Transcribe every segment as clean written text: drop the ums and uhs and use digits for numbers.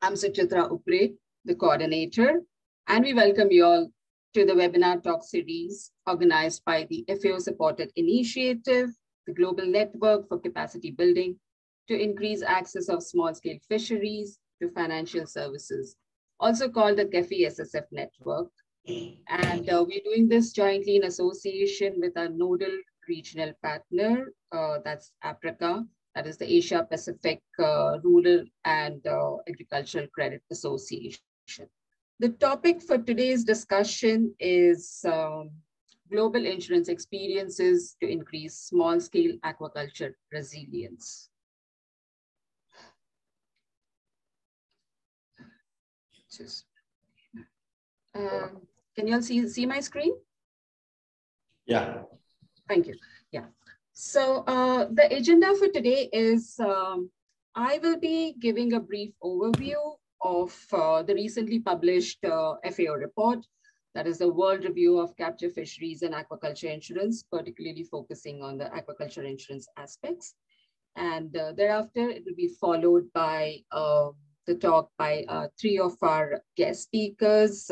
I'm Suchitra Upare, the coordinator, and we welcome you all to the webinar talk series organized by the FAO-supported initiative, the Global Network for Capacity Building to increase access of small-scale fisheries to financial services, also called the CAFI-SSF network. And we're doing this jointly in association with our nodal regional partner, that's Africa, that is the Asia Pacific Rural and Agricultural Credit Association. The topic for today's discussion is global insurance experiences to increase small-scale aquaculture resilience. Can you all see my screen? Yeah. Thank you. Yeah. So the agenda for today is I will be giving a brief overview of the recently published FAO report, that is the World Review of Capture Fisheries and Aquaculture Insurance, particularly focusing on the aquaculture insurance aspects. And thereafter, it will be followed by the talk by three of our guest speakers,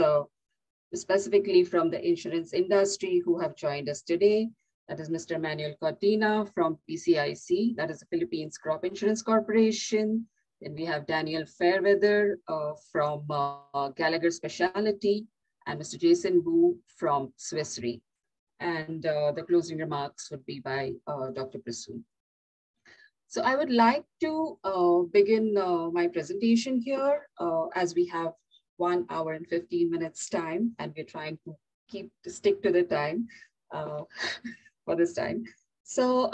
specifically from the insurance industry who have joined us today. That is Mr. Manuel Cortina from PCIC, that is the Philippines Crop Insurance Corporation. Then we have Daniel Fairweather from Gallagher Specialty, and Mr. Jason Wu from Swiss Re. And the closing remarks would be by Dr. Prasun. So I would like to begin my presentation here as we have 1 hour and 15 minutes time, and we're trying to stick to the time for this time. So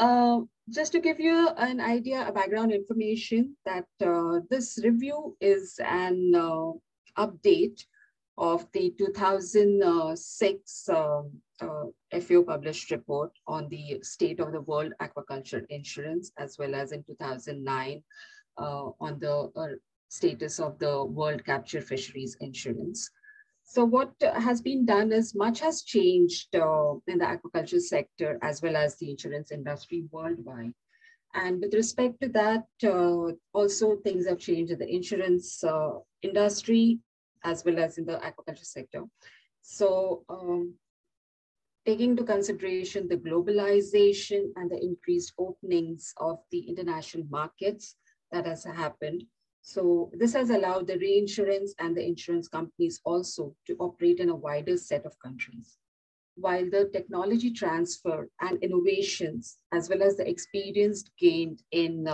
just to give you an idea, a background information, that this review is an update of the 2006 FAO published report on the state of the world aquaculture insurance, as well as in 2009 on the status of the world capture fisheries insurance. So what has been done is much has changed in the aquaculture sector as well as the insurance industry worldwide. And with respect to that, also things have changed in the insurance industry as well as in the aquaculture sector. So taking into consideration the globalization and the increased openings of the international markets that has happened, so this has allowed the reinsurance and the insurance companies also to operate in a wider set of countries. While the technology transfer and innovations, as well as the experiences gained in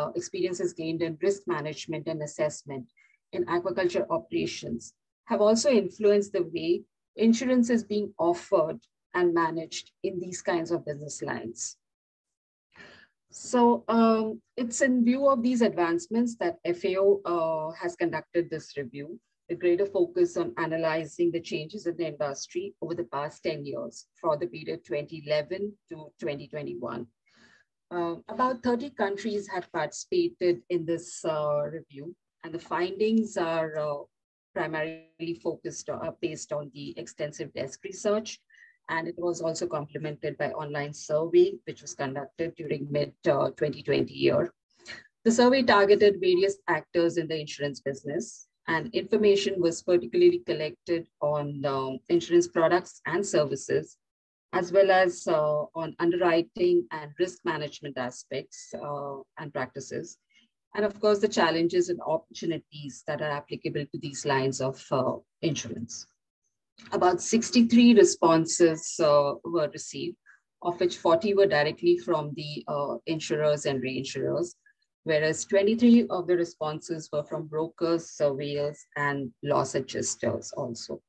risk management and assessment in aquaculture operations, have also influenced the way insurance is being offered and managed in these kinds of business lines. So it's in view of these advancements that FAO has conducted this review, with greater focus on analyzing the changes in the industry over the past 10 years for the period 2011 to 2021. About 30 countries had participated in this review, and the findings are primarily focused based on the extensive desk research. And it was also complemented by online survey, which was conducted during mid-2020 year. The survey targeted various actors in the insurance business, and information was particularly collected on insurance products and services, as well as on underwriting and risk management aspects and practices. And of course, the challenges and opportunities that are applicable to these lines of insurance. About 63 responses were received, of which 40 were directly from the insurers and reinsurers, whereas 23 of the responses were from brokers, surveyors, and loss adjusters also.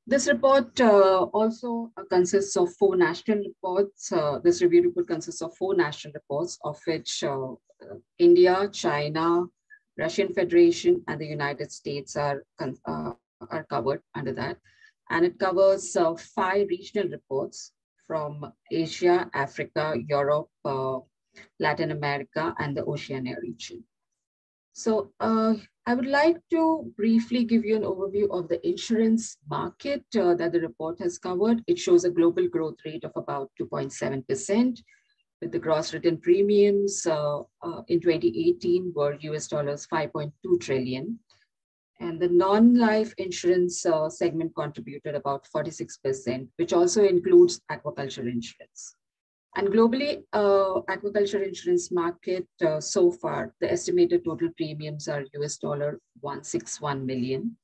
This report also consists of 4 national reports. This review report consists of 4 national reports, of which India, China, Russian Federation, and the United States are covered under that. And it covers 5 regional reports from Asia, Africa, Europe, Latin America, and the Oceania region. So I would like to briefly give you an overview of the insurance market that the report has covered. It shows a global growth rate of about 2.7%, with the gross written premiums in 2018 were US dollars 5.2 trillion. And the non-life insurance segment contributed about 46%, which also includes aquaculture insurance. And globally, aquaculture insurance market so far, the estimated total premiums are US $161 million.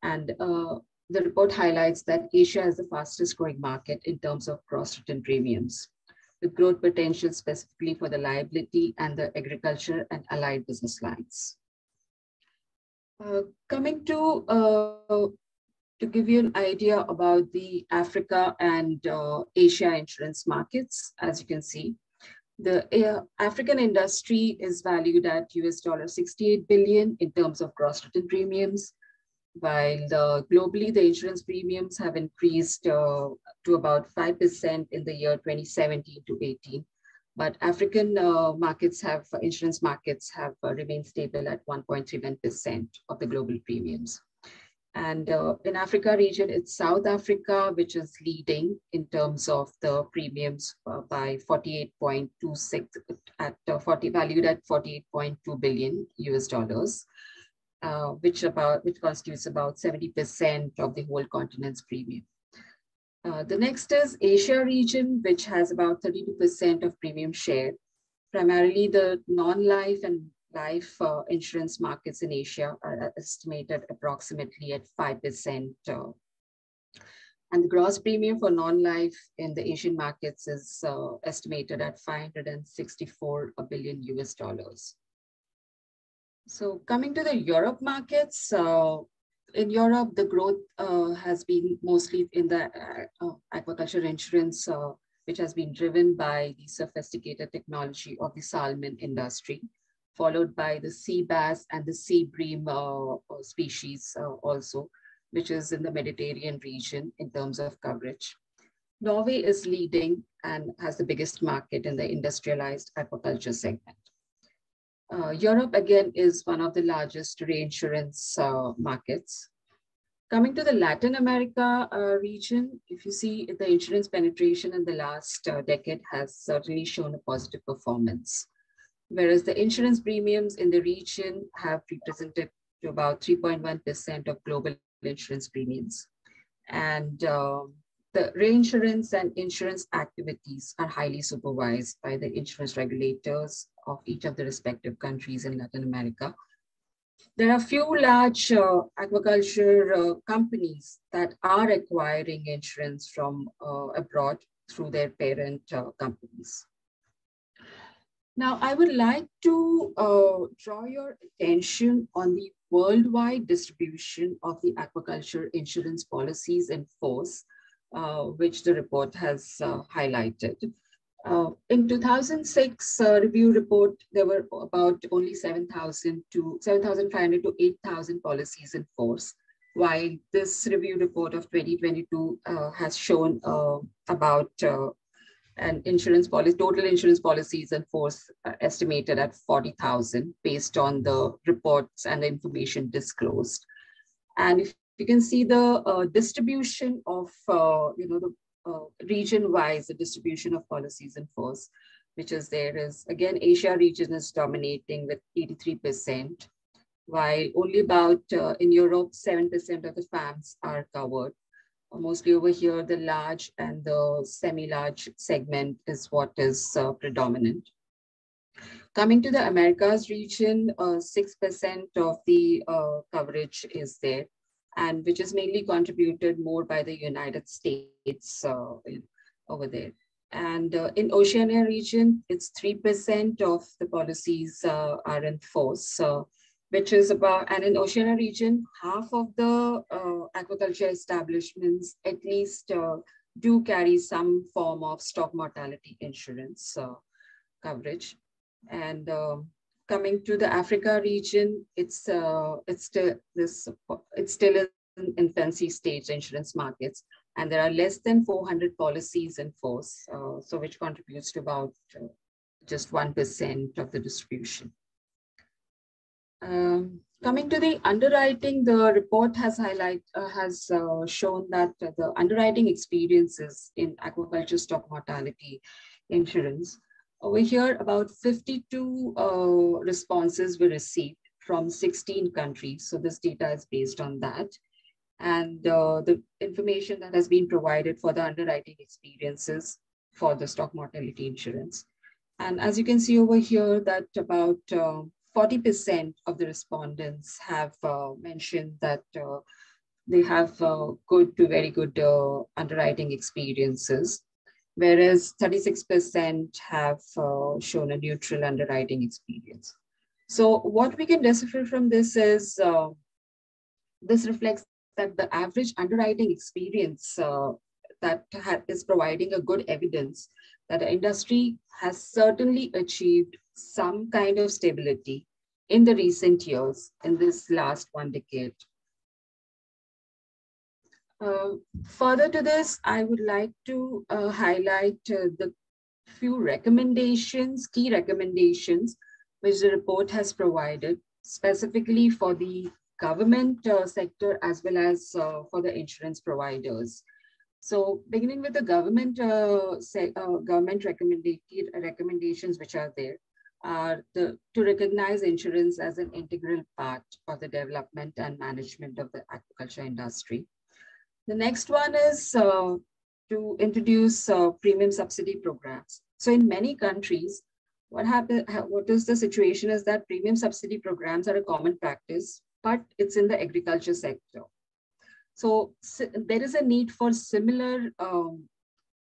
And the report highlights that Asia is the fastest growing market in terms of gross written premiums, with growth potential specifically for the liability and the agriculture and allied business lines. Coming to give you an idea about the Africa and Asia insurance markets, as you can see, the African industry is valued at US $68 billion in terms of gross written premiums, while globally the insurance premiums have increased to about 5% in the year 2017 to 18. But African insurance markets have remained stable at 1.31% of the global premiums. And in Africa region, it's South Africa, which is leading in terms of the premiums by 48.26 valued at 48.2 billion US dollars, which constitutes about 70% of the whole continent's premium. The next is Asia region, which has about 32% of premium share. Primarily the non-life and life insurance markets in Asia are estimated approximately at 5%. And the gross premium for non-life in the Asian markets is estimated at 564 billion US dollars. So coming to the Europe markets, in Europe, the growth has been mostly in the aquaculture insurance, which has been driven by the sophisticated technology of the salmon industry, followed by the sea bass and the sea bream species also, which is in the Mediterranean region in terms of coverage. Norway is leading and has the biggest market in the industrialized aquaculture segment. Europe, again, is one of the largest reinsurance markets. Coming to the Latin America region, if you see the insurance penetration in the last decade has certainly shown a positive performance, whereas the insurance premiums in the region have represented to about 3.1% of global insurance premiums. And the reinsurance and insurance activities are highly supervised by the insurance regulators of each of the respective countries in Latin America. There are few large aquaculture companies that are acquiring insurance from abroad through their parent companies. Now, I would like to draw your attention on the worldwide distribution of the aquaculture insurance policies in force, which the report has highlighted. In 2006 review report, there were about only 7,500 to 8,000 policies in force, while this review report of 2022 has shown about an insurance policy, total insurance policies in force estimated at 40,000 based on the reports and the information disclosed. And if you can see the distribution of, region-wise, the distribution of policies in force, which is there is, again, Asia region is dominating with 83%, while only about, in Europe, 7% of the FAMs are covered. Mostly over here, the large and the semi-large segment is what is predominant. Coming to the Americas region, 6% of the coverage is there, and which is mainly contributed more by the United States over there. And in Oceania region, it's 3% of the policies are in force, which is about, and in Oceania region, half of the aquaculture establishments at least do carry some form of stock mortality insurance coverage. And coming to the Africa region, it's still in infancy stage insurance markets, and there are less than 400 policies in force, so which contributes to about just 1% of the distribution. Coming to the underwriting, the report has shown that the underwriting experiences in aquaculture stock mortality insurance. Over here, about 52 responses were received from 16 countries. So this data is based on that. And the information that has been provided for the underwriting experiences for the stock mortality insurance. And as you can see over here, that about 40% of the respondents have mentioned that they have good to very good underwriting experiences, whereas 36% have shown a neutral underwriting experience. So what we can decipher from this is this reflects that the average underwriting experience that is providing a good evidence that the industry has certainly achieved some kind of stability in the recent years, in this last 1 decade. Further to this, I would like to highlight the few recommendations, key recommendations, which the report has provided specifically for the government sector as well as for the insurance providers. So beginning with the government recommendations which are there, are to recognize insurance as an integral part of the development and management of the aquaculture industry. The next one is to introduce premium subsidy programs. So in many countries, what is the situation is that premium subsidy programs are a common practice, but it's in the agriculture sector. So there is a need for similar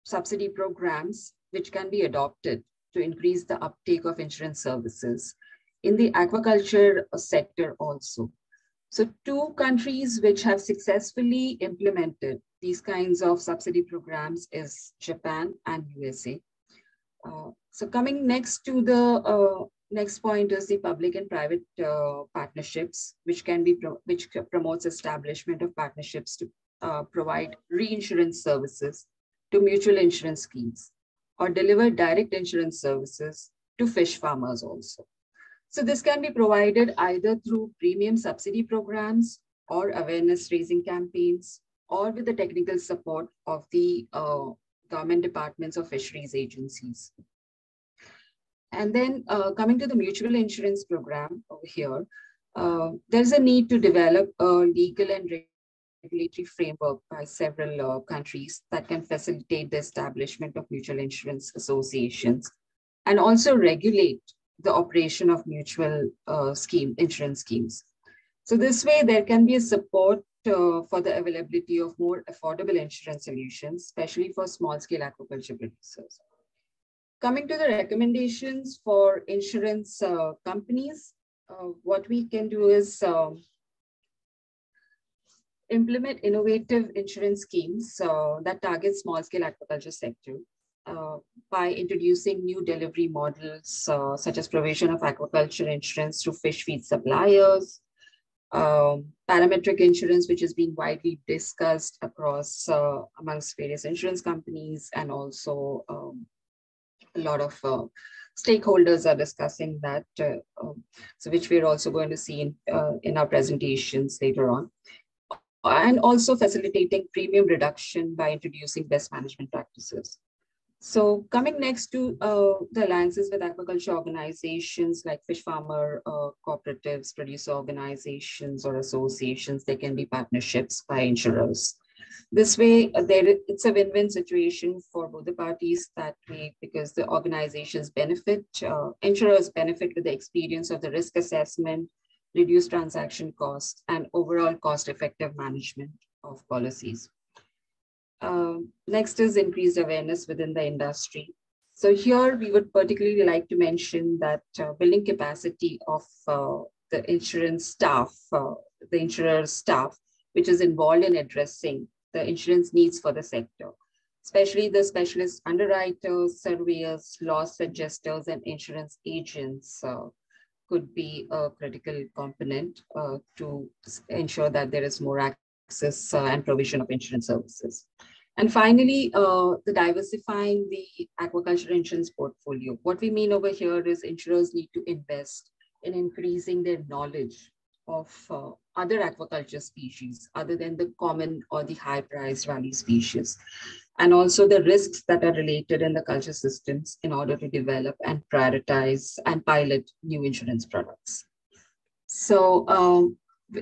subsidy programs which can be adopted to increase the uptake of insurance services in the aquaculture sector also. So 2 countries which have successfully implemented these kinds of subsidy programs is Japan and USA. So coming next to the next point is the public and private partnerships, which promotes establishment of partnerships to provide reinsurance services to mutual insurance schemes or deliver direct insurance services to fish farmers also. So this can be provided either through premium subsidy programs or awareness raising campaigns, or with the technical support of the government departments or fisheries agencies. And then coming to the mutual insurance program over here, there's a need to develop a legal and regulatory framework by several countries that can facilitate the establishment of mutual insurance associations and also regulate the operation of mutual insurance schemes. So this way there can be a support for the availability of more affordable insurance solutions, especially for small-scale aquaculture producers. Coming to the recommendations for insurance companies, what we can do is implement innovative insurance schemes that target small-scale aquaculture sector by introducing new delivery models, such as provision of aquaculture insurance to fish feed suppliers, parametric insurance, which has been widely discussed across amongst various insurance companies, and also a lot of stakeholders are discussing that, so which we're also going to see in our presentations later on. And also facilitating premium reduction by introducing best management practices. So coming next to the alliances with aquaculture organizations like fish farmer cooperatives, producer organizations or associations, they can be partnerships by insurers. This way, it's a win-win situation for both the parties that way, because the organizations benefit, insurers benefit with the experience of the risk assessment, reduce transaction costs, and overall cost-effective management of policies. Next is increased awareness within the industry. So here we would particularly like to mention that building capacity of the insurance staff, the insurer's staff, which is involved in addressing the insurance needs for the sector, especially the specialist underwriters, surveyors, loss adjusters, and insurance agents could be a critical component to ensure that there is more access and provision of insurance services. And finally, the diversifying the aquaculture insurance portfolio. What we mean over here is insurers need to invest in increasing their knowledge of other aquaculture species other than the common or the high price value species, and also the risks that are related in the culture systems in order to develop and prioritize and pilot new insurance products. So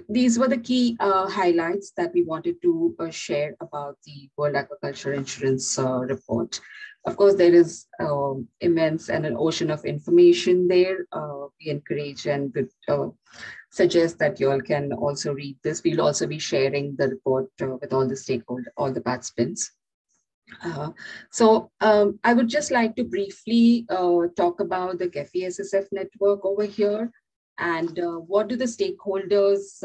these were the key highlights that we wanted to share about the World Aquaculture Insurance report. Of course, there is immense and an ocean of information there. We encourage and would suggest that you all can also read this. We'll also be sharing the report with all the stakeholders, all the participants. I would just like to briefly talk about the CAFI-SSF network over here, and what do the stakeholders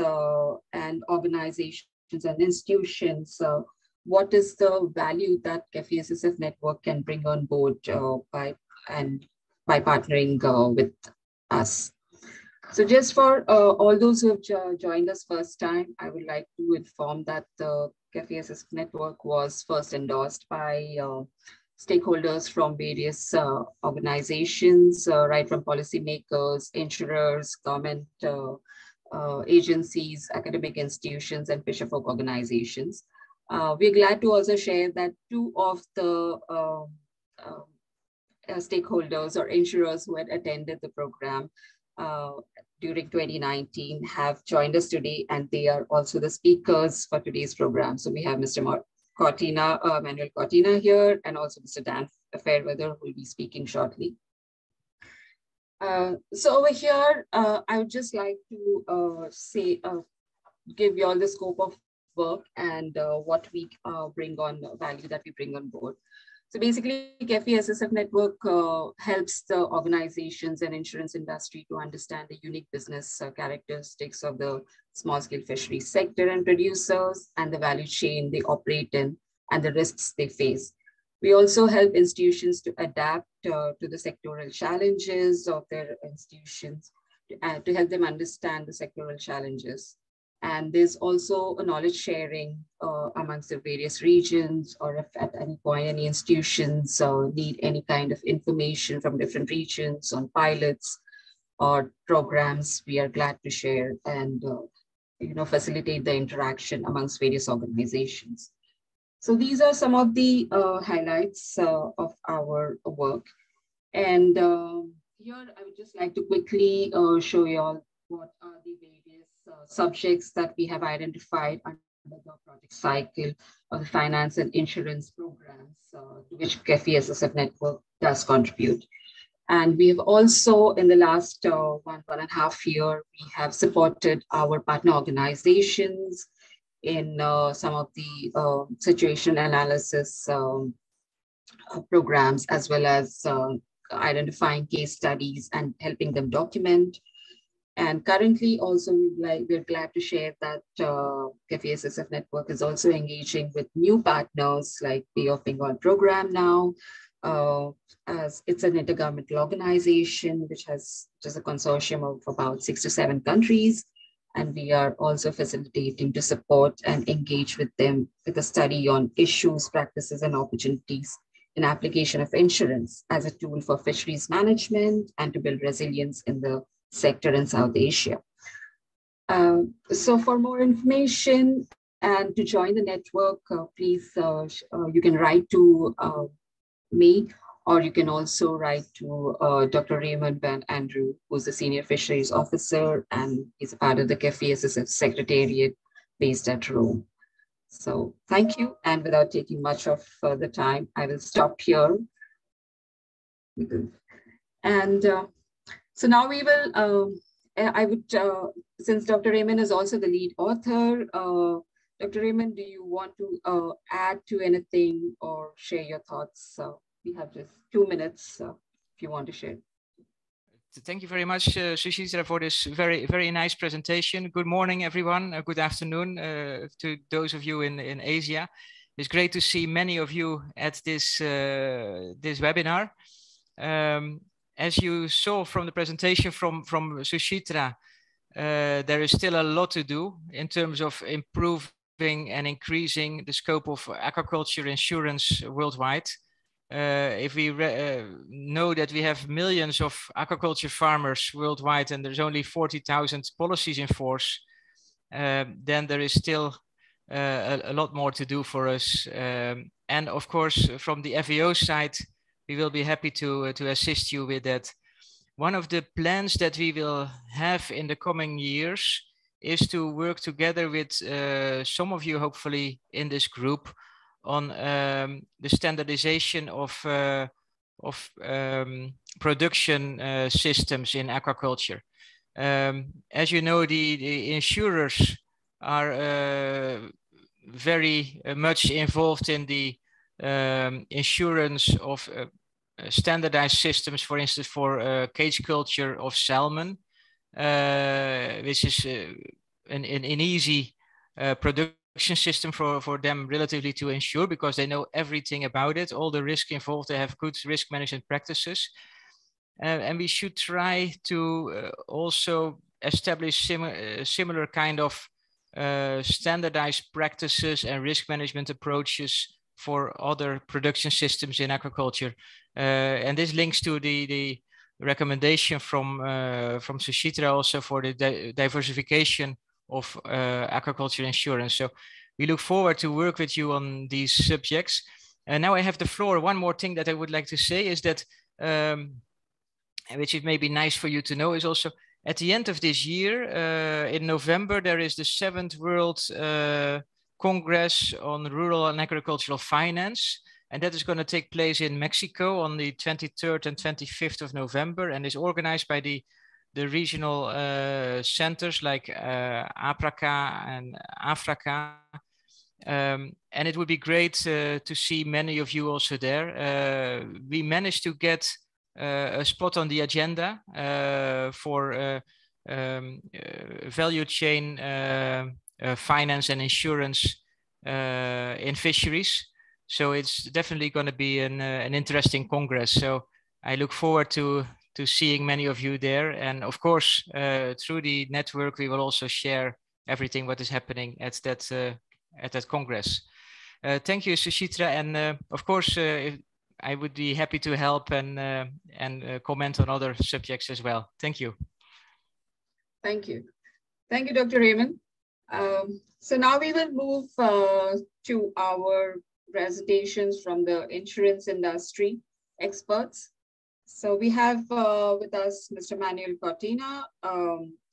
and organizations and institutions, what is the value that CAFI-SSF network can bring on board by partnering with us. So just for all those who have joined us first time, I would like to inform that the CAFI-SSF network was first endorsed by stakeholders from various organizations, right from policymakers, insurers, government agencies, academic institutions, and fisherfolk organizations. We're glad to also share that two of the stakeholders or insurers who had attended the program during 2019 have joined us today, and they are also the speakers for today's program. So we have Mr. Cortina, Manuel Cortina here, and also Mr. Dan Fairweather, who will be speaking shortly. So over here, I would just like to give you all the scope of work and what we bring on, value that we bring on board. So basically, CAFI-SSF network helps the organizations and insurance industry to understand the unique business characteristics of the small-scale fisheries sector and producers and the value chain they operate in and the risks they face. We also help institutions to adapt to the sectoral challenges of their institutions to help them understand the sectoral challenges. And there's also a knowledge sharing amongst the various regions, or if at any point any institutions need any kind of information from different regions on pilots or programs, we are glad to share and facilitate the interaction amongst various organizations. So these are some of the highlights of our work. And here I would just like to quickly show you all what are the various subjects that we have identified under the project cycle of the finance and insurance programs to which CAFI-SSF network does contribute. And we have also, in the last one and a half year, we have supported our partner organizations in some of the situation analysis programs, as well as identifying case studies and helping them document. And currently also, we're glad to share that CAFI-SSF network is also engaging with new partners like Bay of Bengal program now, as it's an intergovernmental organization which is a consortium of about 6 to 7 countries. And we are also facilitating to support and engage with them with a study on issues, practices, and opportunities in application of insurance as a tool for fisheries management and to build resilience in the sector in South Asia. So for more information and to join the network, please, you can write to me, or you can also write to Dr. Raymond Van Andrew, who's the Senior Fisheries Officer, and he's a part of the CAFI-SSF Secretariat based at Rome. So thank you. And without taking much of the time, I will stop here. And so now we will, I would, since Dr. Raymond is also the lead author, Dr. Raymond, do you want to add to anything or share your thoughts? We have just 2 minutes if you want to share. Thank you very much, Suchitra, for this very, very nice presentation. Good morning, everyone. Good afternoon to those of you in Asia. It's great to see many of you at this, this webinar. As you saw from the presentation from Suchitra, there is still a lot to do in terms of improving and increasing the scope of aquaculture insurance worldwide. If we know that we have millions of aquaculture farmers worldwide and there's only 40,000 policies in force, then there is still a lot more to do for us. And of course, from the FAO side, we will be happy to assist you with that. one of the plans that we will have in the coming years is to work together with some of you, hopefully in this group, on the standardization of production systems in aquaculture. As you know, the insurers are very much involved in the insurance of standardized systems, for instance, for cage culture of salmon, which is an easy production system for them relatively to insure, because they know everything about it, all the risk involved, they have good risk management practices. And we should try to also establish similar kind of standardized practices and risk management approaches for other production systems in aquaculture. And this links to the recommendation from Suchitra also for the diversification of aquaculture insurance. So we look forward to work with you on these subjects. And now I have the floor. One more thing that I would like to say is that, which it may be nice for you to know, is also at the end of this year, in November, there is the 7th World Congress on Rural and Agricultural Finance. And that is going to take place in Mexico on the 23rd and 25th of November, and is organized by the regional centers like APRACA and AFRACA. And it would be great to see many of you also there. We managed to get a spot on the agenda for value chain finance and insurance in fisheries. So it's definitely going to be an interesting Congress. So I look forward to seeing many of you there. And of course, through the network, we will also share everything what is happening at that Congress. Thank you, Suchitra. And of course, I would be happy to help and comment on other subjects as well. Thank you. Thank you. Thank you, Dr. Raymond. So now we will move to our presentations from the insurance industry experts. So we have with us Mr. Manuel Cortina.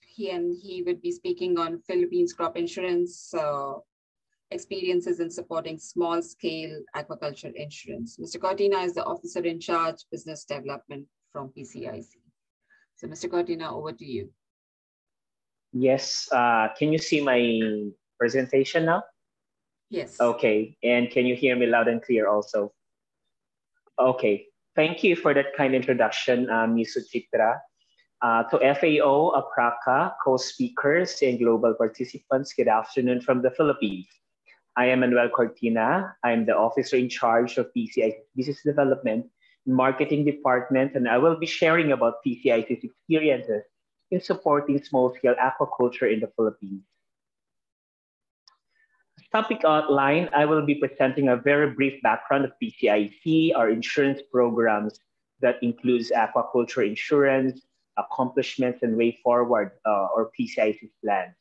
He would be speaking on Philippines crop insurance experiences in supporting small-scale aquaculture insurance. Mr. Cortina is the officer in charge business development from PCIC. So Mr. Cortina, over to you. Yes, can you see my presentation now? Yes. Okay, and can you hear me loud and clear also? Okay, thank you for that kind introduction, Ms. Suchitra. To FAO, APRACA, co-speakers, and global participants, good afternoon from the Philippines. I am Manuel Cortina. I'm the officer in charge of PCIC Business Development and Marketing Department, and I will be sharing about PCIC's experiences in supporting small-scale aquaculture in the Philippines. Topic outline, I will be presenting a very brief background of PCIC, our insurance programs that includes aquaculture insurance, accomplishments, and way forward, or PCIC's plan.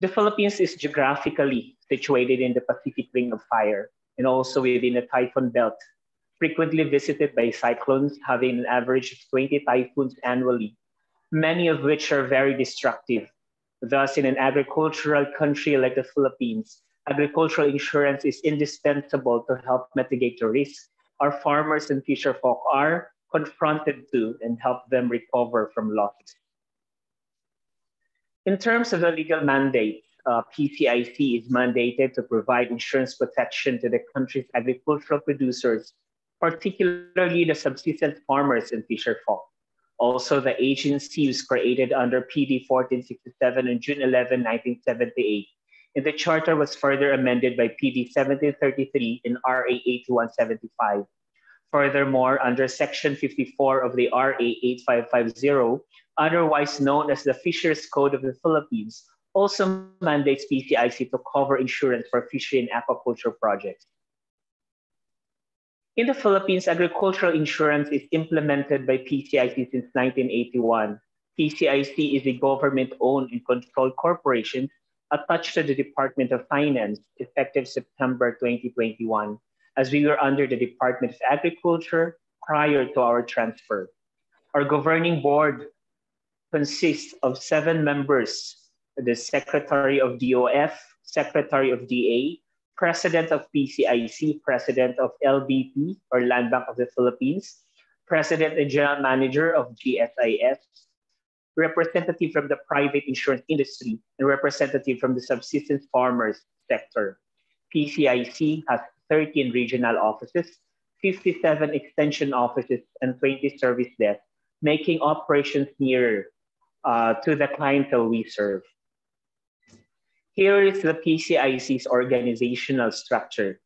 The Philippines is geographically situated in the Pacific Ring of Fire and also within a typhoon belt, frequently visited by cyclones, having an average of 20 typhoons annually, many of which are very destructive. Thus, in an agricultural country like the Philippines, agricultural insurance is indispensable to help mitigate the risks our farmers and fisherfolk are confronted to and help them recover from losses. In terms of the legal mandate, PCIC is mandated to provide insurance protection to the country's agricultural producers, particularly the subsistence farmers and fisherfolk. Also, the agency was created under PD 1467 on June 11, 1978, and the charter was further amended by PD 1733 and RA 8175. Furthermore, under Section 54 of the RA 8550, otherwise known as the Fisheries Code of the Philippines, also mandates PCIC to cover insurance for fishery and aquaculture projects. In the Philippines, agricultural insurance is implemented by PCIC since 1981. PCIC is a government-owned and controlled corporation attached to the Department of Finance, effective September 2021, as we were under the Department of Agriculture, prior to our transfer. Our governing board consists of 7 members: the Secretary of DOF, Secretary of DA, President of PCIC, President of LBP, or Land Bank of the Philippines, President and General Manager of GSIS, representative from the private insurance industry, and representative from the subsistence farmers sector. PCIC has 13 regional offices, 57 extension offices, and 20 service desks, making operations nearer to the clientele we serve. Here is the PCIC's organizational structure.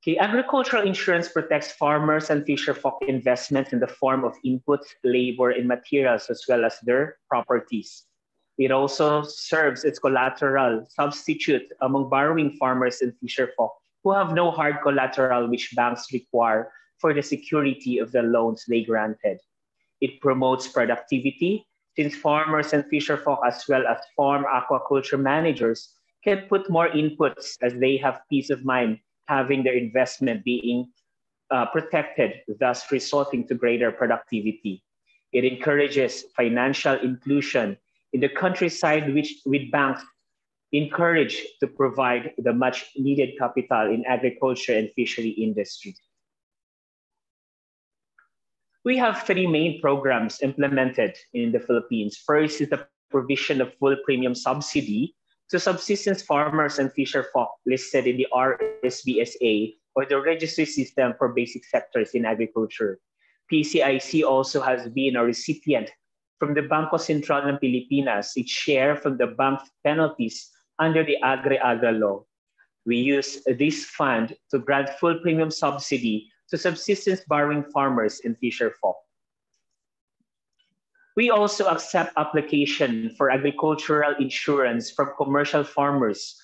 Okay, agricultural insurance protects farmers and fisherfolk investments in the form of inputs, labor, and materials, as well as their properties. It also serves as collateral substitute among borrowing farmers and fisherfolk who have no hard collateral which banks require for the security of the loans they granted. It promotes productivity, since farmers and fisherfolk, as well as farm aquaculture managers, can put more inputs as they have peace of mind having their investment being protected, thus resulting to greater productivity. It encourages financial inclusion in the countryside, with banks encouraged to provide the much needed capital in agriculture and fishery industry. We have 3 main programs implemented in the Philippines. First is the provision of full premium subsidy to subsistence farmers and fisherfolk listed in the RSBSA, or the Registry System for Basic Sectors in Agriculture. PCIC also has been a recipient from the Bangko Sentral ng Pilipinas, its share from the bank penalties under the Agri-Agra law. We use this fund to grant full premium subsidy to subsistence borrowing farmers and fisherfolk. We also accept application for agricultural insurance from commercial farmers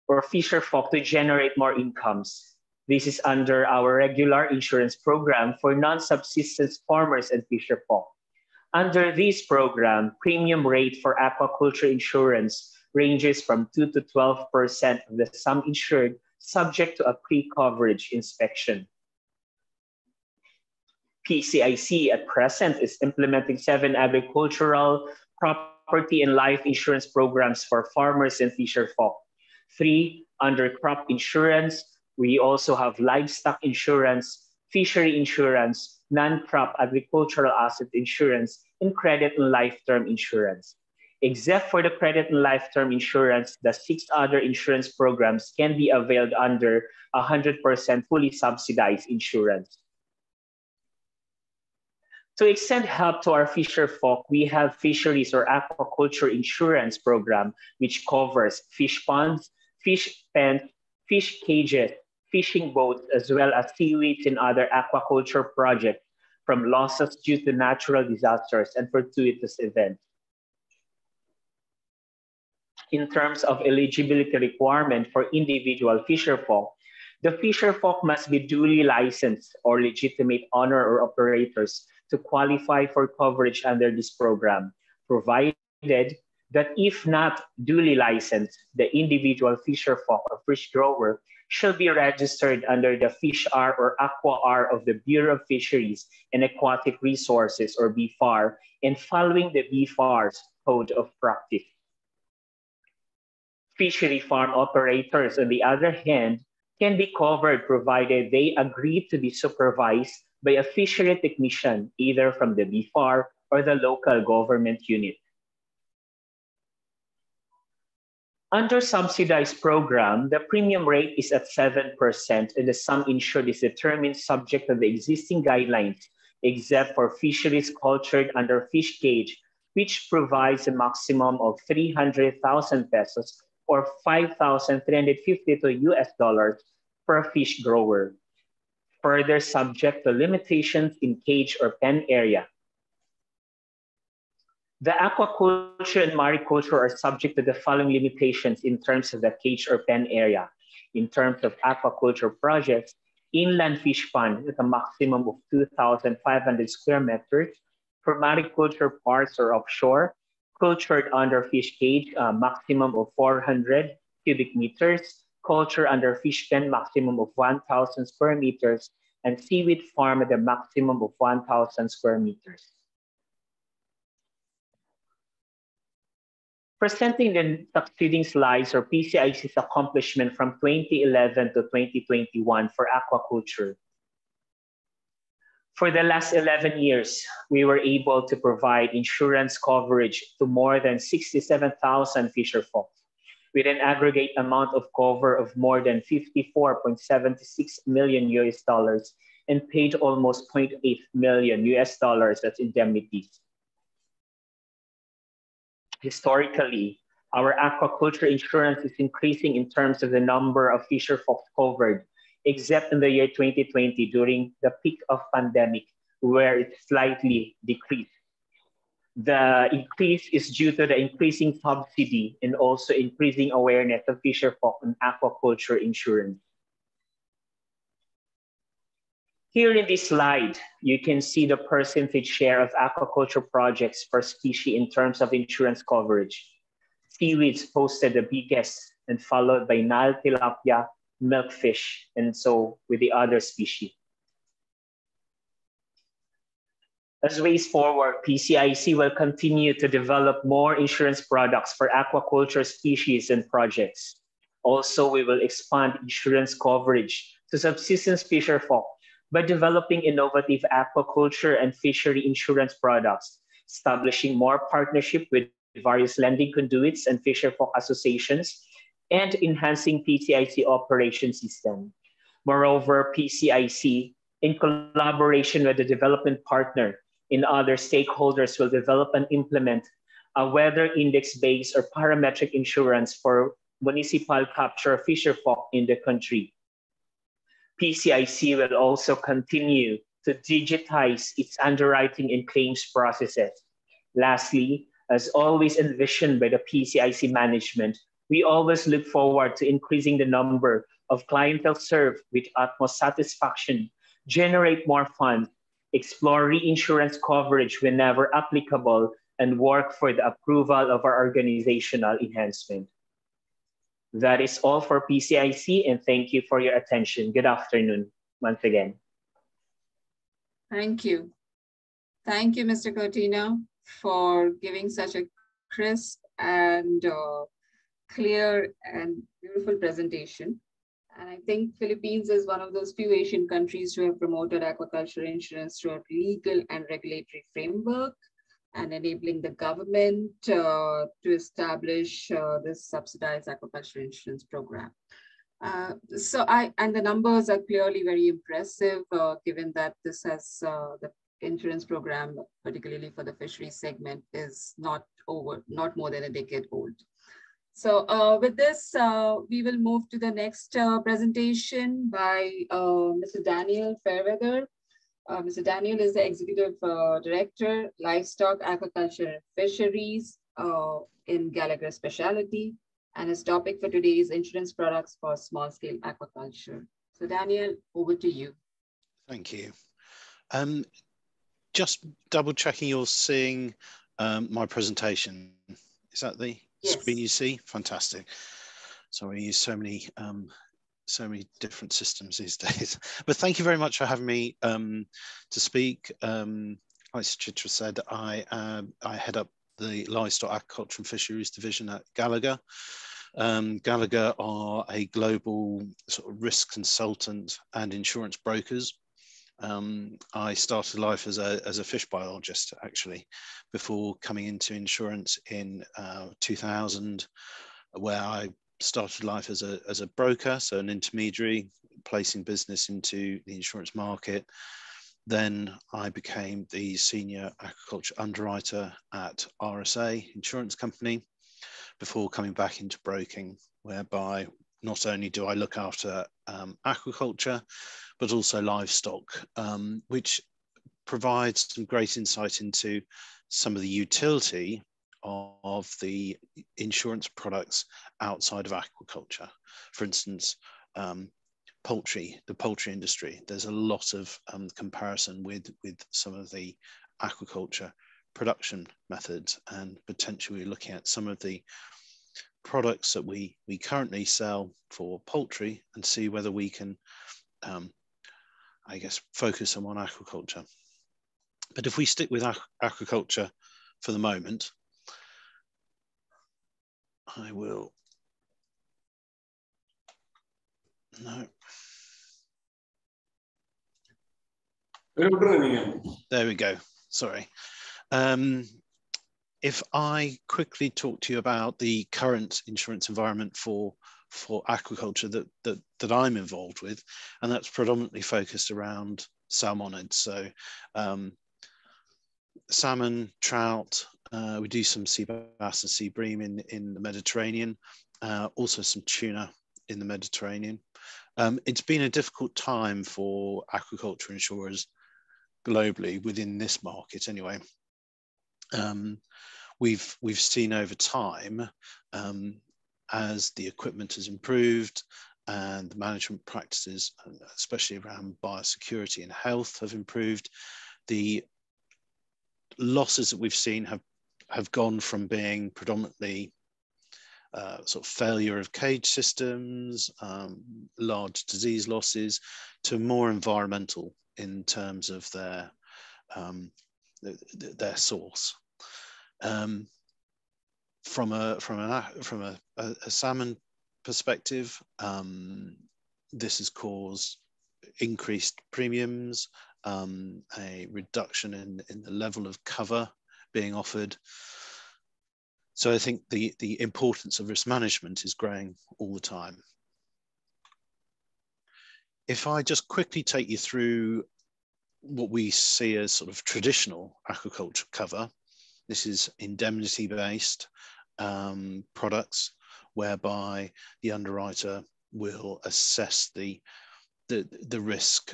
or fisherfolk to generate more incomes. This is under our regular insurance program for non-subsistence farmers and fisherfolk. Under this program, premium rate for aquaculture insurance ranges from 2 to 12% of the sum insured, subject to a pre-coverage inspection. PCIC at present is implementing 7 agricultural, property, and life insurance programs for farmers and fisherfolk. 3 under crop insurance. We also have livestock insurance, fishery insurance, non-crop agricultural asset insurance, and credit and life term insurance. Except for the credit and life term insurance, the 6 other insurance programs can be availed under 100% fully subsidized insurance. To extend help to our fisherfolk, we have fisheries or aquaculture insurance program, which covers fish ponds, fish pens, fish cages, fishing boats, as well as seaweeds and other aquaculture projects from losses due to natural disasters and fortuitous events. In terms of eligibility requirement for individual fisherfolk, the fisherfolk must be duly licensed or legitimate owner or operators to qualify for coverage under this program, provided that if not duly licensed, the individual fisherfolk or fish grower shall be registered under the Fish R or Aqua R of the Bureau of Fisheries and Aquatic Resources, or BFAR, and following the BFAR's Code of Practice. Fishery farm operators, on the other hand, can be covered provided they agree to be supervised by a fishery technician, either from the BFAR or the local government unit. Under subsidized program, the premium rate is at 7% and the sum insured is determined subject to the existing guidelines, except for fisheries cultured under fish cage, which provides a maximum of 300,000 pesos or 5,352 US dollars per fish grower, further subject to limitations in cage or pen area. The aquaculture and mariculture are subject to the following limitations in terms of the cage or pen area. In terms of aquaculture projects, inland fish pond with a maximum of 2,500 square meters. For mariculture parks or offshore, cultured under fish cage, a maximum of 400 cubic meters. culture under fish pen maximum of 1,000 square meters, and seaweed farm at a maximum of 1,000 square meters. Presenting the succeeding slides are PCIC's accomplishment from 2011 to 2021 for aquaculture. For the last 11 years, we were able to provide insurance coverage to more than 67,000 fisher folk, with an aggregate amount of cover of more than $54.76 million and paid almost $0.8 million as indemnities. Historically, our aquaculture insurance is increasing in terms of the number of fisher folk covered, except in the year 2020 during the peak of pandemic, where it slightly decreased. The increase is due to the increasing subsidy and also increasing awareness of fisher folk on aquaculture insurance. Here in this slide, you can see the percentage share of aquaculture projects per species in terms of insurance coverage. Seaweeds posted the biggest and followed by Nile tilapia, milkfish, and so with the other species. As ways forward, PCIC will continue to develop more insurance products for aquaculture species and projects. Also, we will expand insurance coverage to subsistence fisher folk by developing innovative aquaculture and fishery insurance products, establishing more partnership with various lending conduits and fisher folk associations, and enhancing PCIC operation system. Moreover, PCIC, in collaboration with the development partner and other stakeholders, will develop and implement a weather index-based or parametric insurance for municipal capture fisher folk in the country. PCIC will also continue to digitize its underwriting and claims processes. Lastly, as always envisioned by the PCIC management, we always look forward to increasing the number of clientele served with utmost satisfaction, generate more funds, explore reinsurance coverage whenever applicable, and work for the approval of our organizational enhancement. That is all for PCIC, and thank you for your attention. Good afternoon once again. Thank you. Thank you, Mr. Cortina, for giving such a crisp and clear and beautiful presentation. And I think Philippines is one of those few Asian countries to have promoted aquaculture insurance through a legal and regulatory framework and enabling the government to establish this subsidized aquaculture insurance program. And the numbers are clearly very impressive, given that this has the insurance program, particularly for the fisheries segment, is not more than a decade old. So with this, we will move to the next presentation by Mr. Daniel Fairweather. Mr. Daniel is the Executive Director, Livestock, Aquaculture, and Fisheries in Gallagher Specialty. And his topic for today is insurance products for small-scale aquaculture. So Daniel, over to you. Thank you. Just double checking you're seeing my presentation. Is that the screen you see? Fantastic. Sorry, we use so many different systems these days. But thank you very much for having me to speak. Like Suchitra said, I head up the Livestock, Aquaculture and Fisheries division at Gallagher. Gallagher are a global sort of risk consultant and insurance brokers. I started life as a fish biologist, actually, before coming into insurance in 2000, where I started life as a broker, so an intermediary, placing business into the insurance market. Then I became the senior aquaculture underwriter at RSA Insurance Company before coming back into broking, whereby not only do I look after aquaculture, but also livestock, which provides some great insight into some of the utility of the insurance products outside of aquaculture. For instance, poultry, the poultry industry. There's a lot of comparison with some of the aquaculture production methods, and potentially looking at some of the products that we currently sell for poultry and see whether we can, I guess, focus them on aquaculture. But if we stick with aquaculture for the moment, I will, no. There we go, sorry. If I quickly talk to you about the current insurance environment for aquaculture that I'm involved with, and that's predominantly focused around salmonids. So salmon, trout, we do some sea bass and sea bream in the Mediterranean, also some tuna in the Mediterranean. It's been a difficult time for aquaculture insurers globally within this market anyway. We've seen over time, as the equipment has improved and the management practices, especially around biosecurity and health, have improved, the losses that we've seen have gone from being predominantly sort of failure of cage systems, large disease losses, to more environmental in terms of their source. From a salmon perspective, this has caused increased premiums, a reduction in the level of cover being offered. So I think the importance of risk management is growing all the time. If I just quickly take you through what we see as sort of traditional aquaculture cover, this is indemnity-based products, whereby the underwriter will assess the risk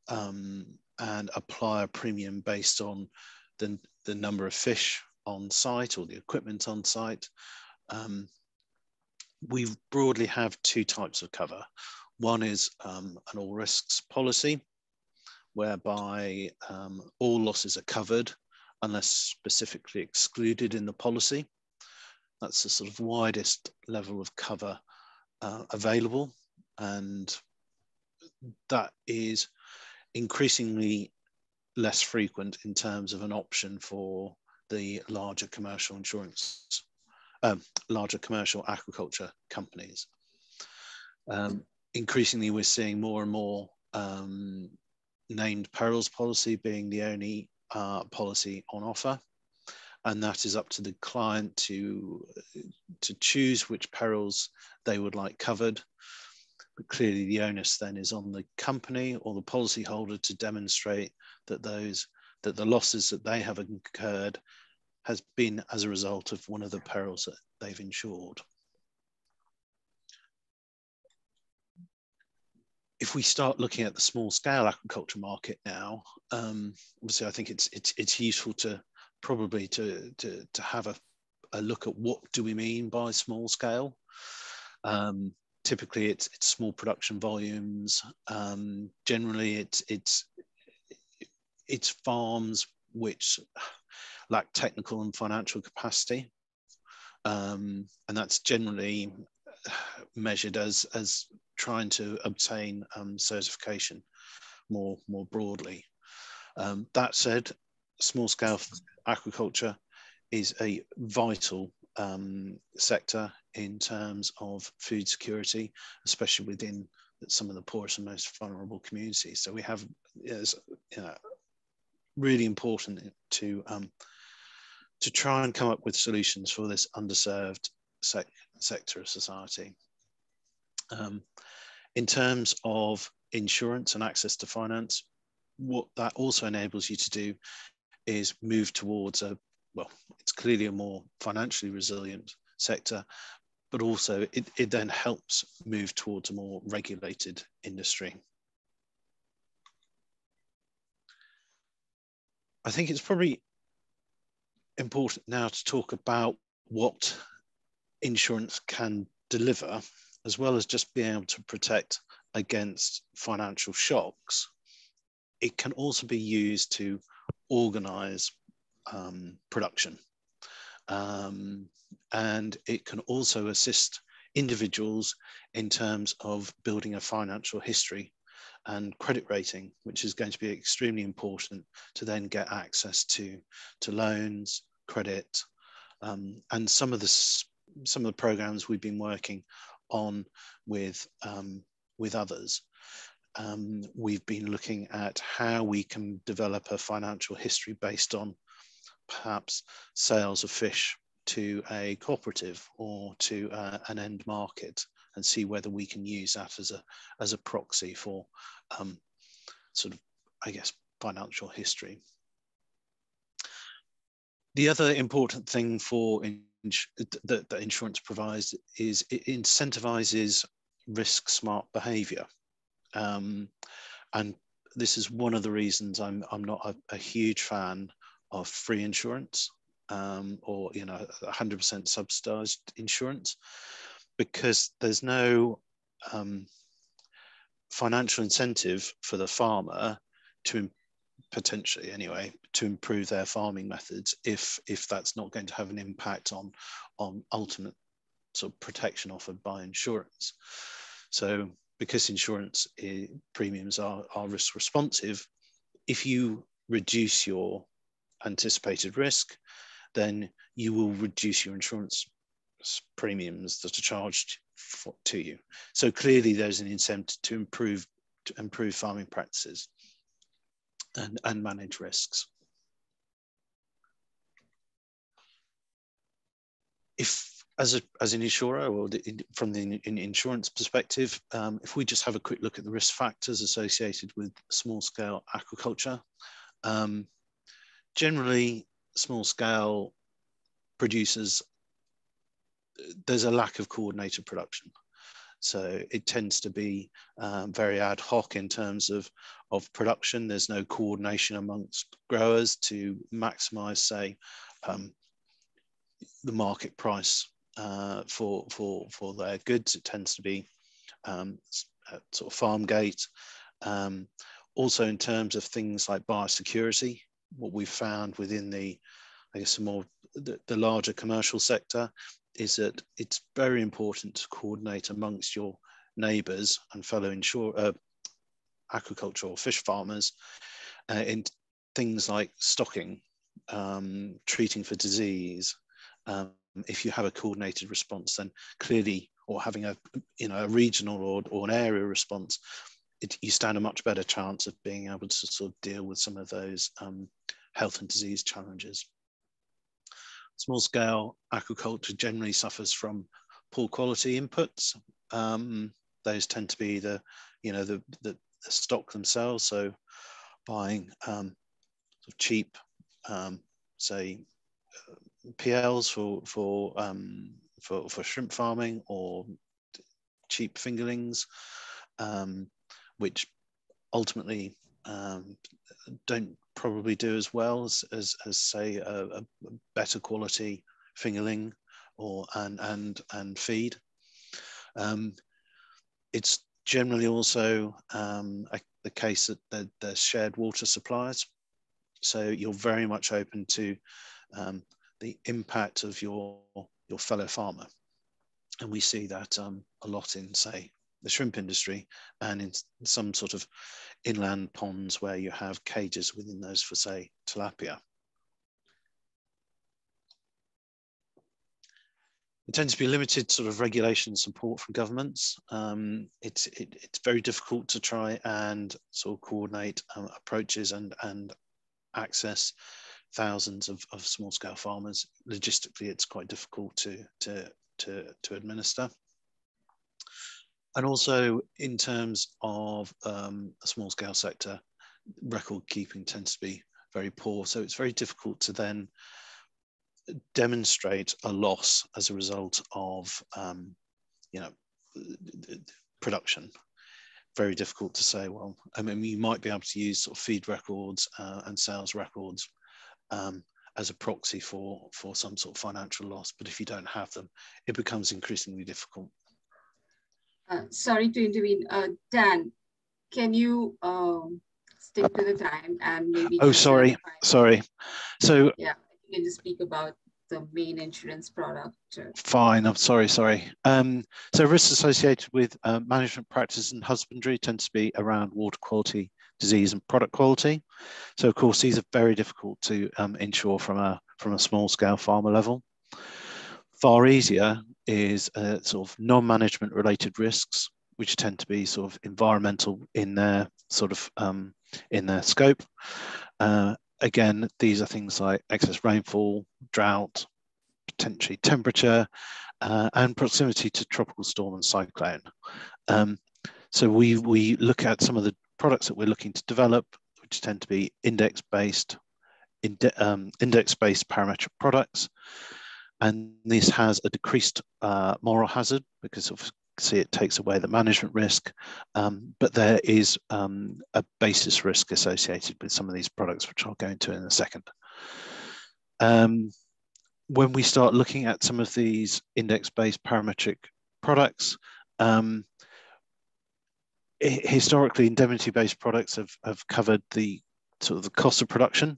and apply a premium based on the number of fish on site or the equipment on site. We broadly have two types of cover. One is an all risks policy, whereby all losses are covered unless specifically excluded in the policy. That's the sort of widest level of cover available, and that is increasingly less frequent in terms of an option for the larger commercial insurance, larger commercial aquaculture companies. Increasingly, we're seeing more and more named perils policy being the only policy on offer, and that is up to the client to choose which perils they would like covered. But clearly the onus then is on the company or the policyholder to demonstrate that the losses that they have incurred has been as a result of one of the perils that they've insured. If we start looking at the small scale aquaculture market now, obviously I think it's useful to probably to have a look at what do we mean by small scale. Typically it's small production volumes. Generally it's farms which lack technical and financial capacity, and that's generally measured as trying to obtain certification more broadly. That said, small scale aquaculture is a vital sector in terms of food security, especially within some of the poorest and most vulnerable communities. So we have, it's really important to try and come up with solutions for this underserved sector of society. In terms of insurance and access to finance, what that also enables you to do is move towards it's clearly a more financially resilient sector, but also it then helps move towards a more regulated industry. I think it's probably important now to talk about what insurance can deliver, as well as just being able to protect against financial shocks. It can also be used to organize production. and it can also assist individuals in terms of building a financial history and credit rating, which is going to be extremely important to then get access to loans, credit, and some of the programs we've been working on with others. We've been looking at how we can develop a financial history based on perhaps sales of fish to a cooperative or to an end market, and see whether we can use that as a proxy for sort of, I guess, financial history. The other important thing for that insurance provides is it incentivizes risk smart behavior. And this is one of the reasons I'm not a huge fan of free insurance, or 100% subsidized insurance, because there's no financial incentive for the farmer to potentially anyway to improve their farming methods if that's not going to have an impact on ultimate sort of protection offered by insurance. So because insurance premiums are risk responsive, if you reduce your anticipated risk, then you will reduce your insurance premiums that are charged to you. So clearly there's an incentive to improve farming practices and manage risks. If as an insurer, or from the insurance perspective, if we just have a quick look at the risk factors associated with small-scale aquaculture, generally small-scale producers, there's a lack of coordinated production. So it tends to be very ad hoc in terms of production. There's no coordination amongst growers to maximize, say, the market price for their goods. It tends to be sort of farm gate. Also in terms of things like biosecurity, what we've found within the larger commercial sector is that it's very important to coordinate amongst your neighbours and fellow aquaculture or fish farmers in things like stocking, treating for disease. If you have a coordinated response, then clearly, or having a regional or an area response, you stand a much better chance of being able to sort of deal with some of those health and disease challenges. Small-scale aquaculture generally suffers from poor quality inputs. Those tend to be the stock themselves. So buying sort of cheap, say, PLs for shrimp farming, or cheap fingerlings, which ultimately don't probably do as well as say a better quality fingerling and feed. It's generally also the case that there's shared water supplies, so you're very much open to the impact of your fellow farmer, and we see that a lot in, say, the shrimp industry and in some sort of inland ponds where you have cages within those for, say, tilapia. It tends to be limited sort of regulation support from governments. It's very difficult to try and sort of coordinate approaches and access thousands of small-scale farmers. Logistically, it's quite difficult to administer. And also in terms of a small-scale sector, record keeping tends to be very poor. So it's very difficult to then demonstrate a loss as a result of production. Very difficult to say, well, I mean, you might be able to use sort of feed records and sales records as a proxy for some sort of financial loss, but if you don't have them, it becomes increasingly difficult. Sorry to intervene. Dan, can you stick to the time and maybe... Oh, sorry. So yeah, you can just speak about the main insurance product. Fine, I'm sorry. So risks associated with management practices and husbandry tend to be around water quality, disease and product quality. So of course, these are very difficult to insure from a small scale farmer level. Far easier is sort of non-management related risks, which tend to be sort of environmental in their sort of in their scope. Again, these are things like excess rainfall, drought, potentially temperature, and proximity to tropical storm and cyclone. So we look at some of the products that we're looking to develop, which tend to be index-based parametric products. And this has a decreased moral hazard because obviously it takes away the management risk, but there is a basis risk associated with some of these products, which I'll go into in a second. When we start looking at some of these index-based parametric products, historically indemnity-based products have covered the sort of the cost of production,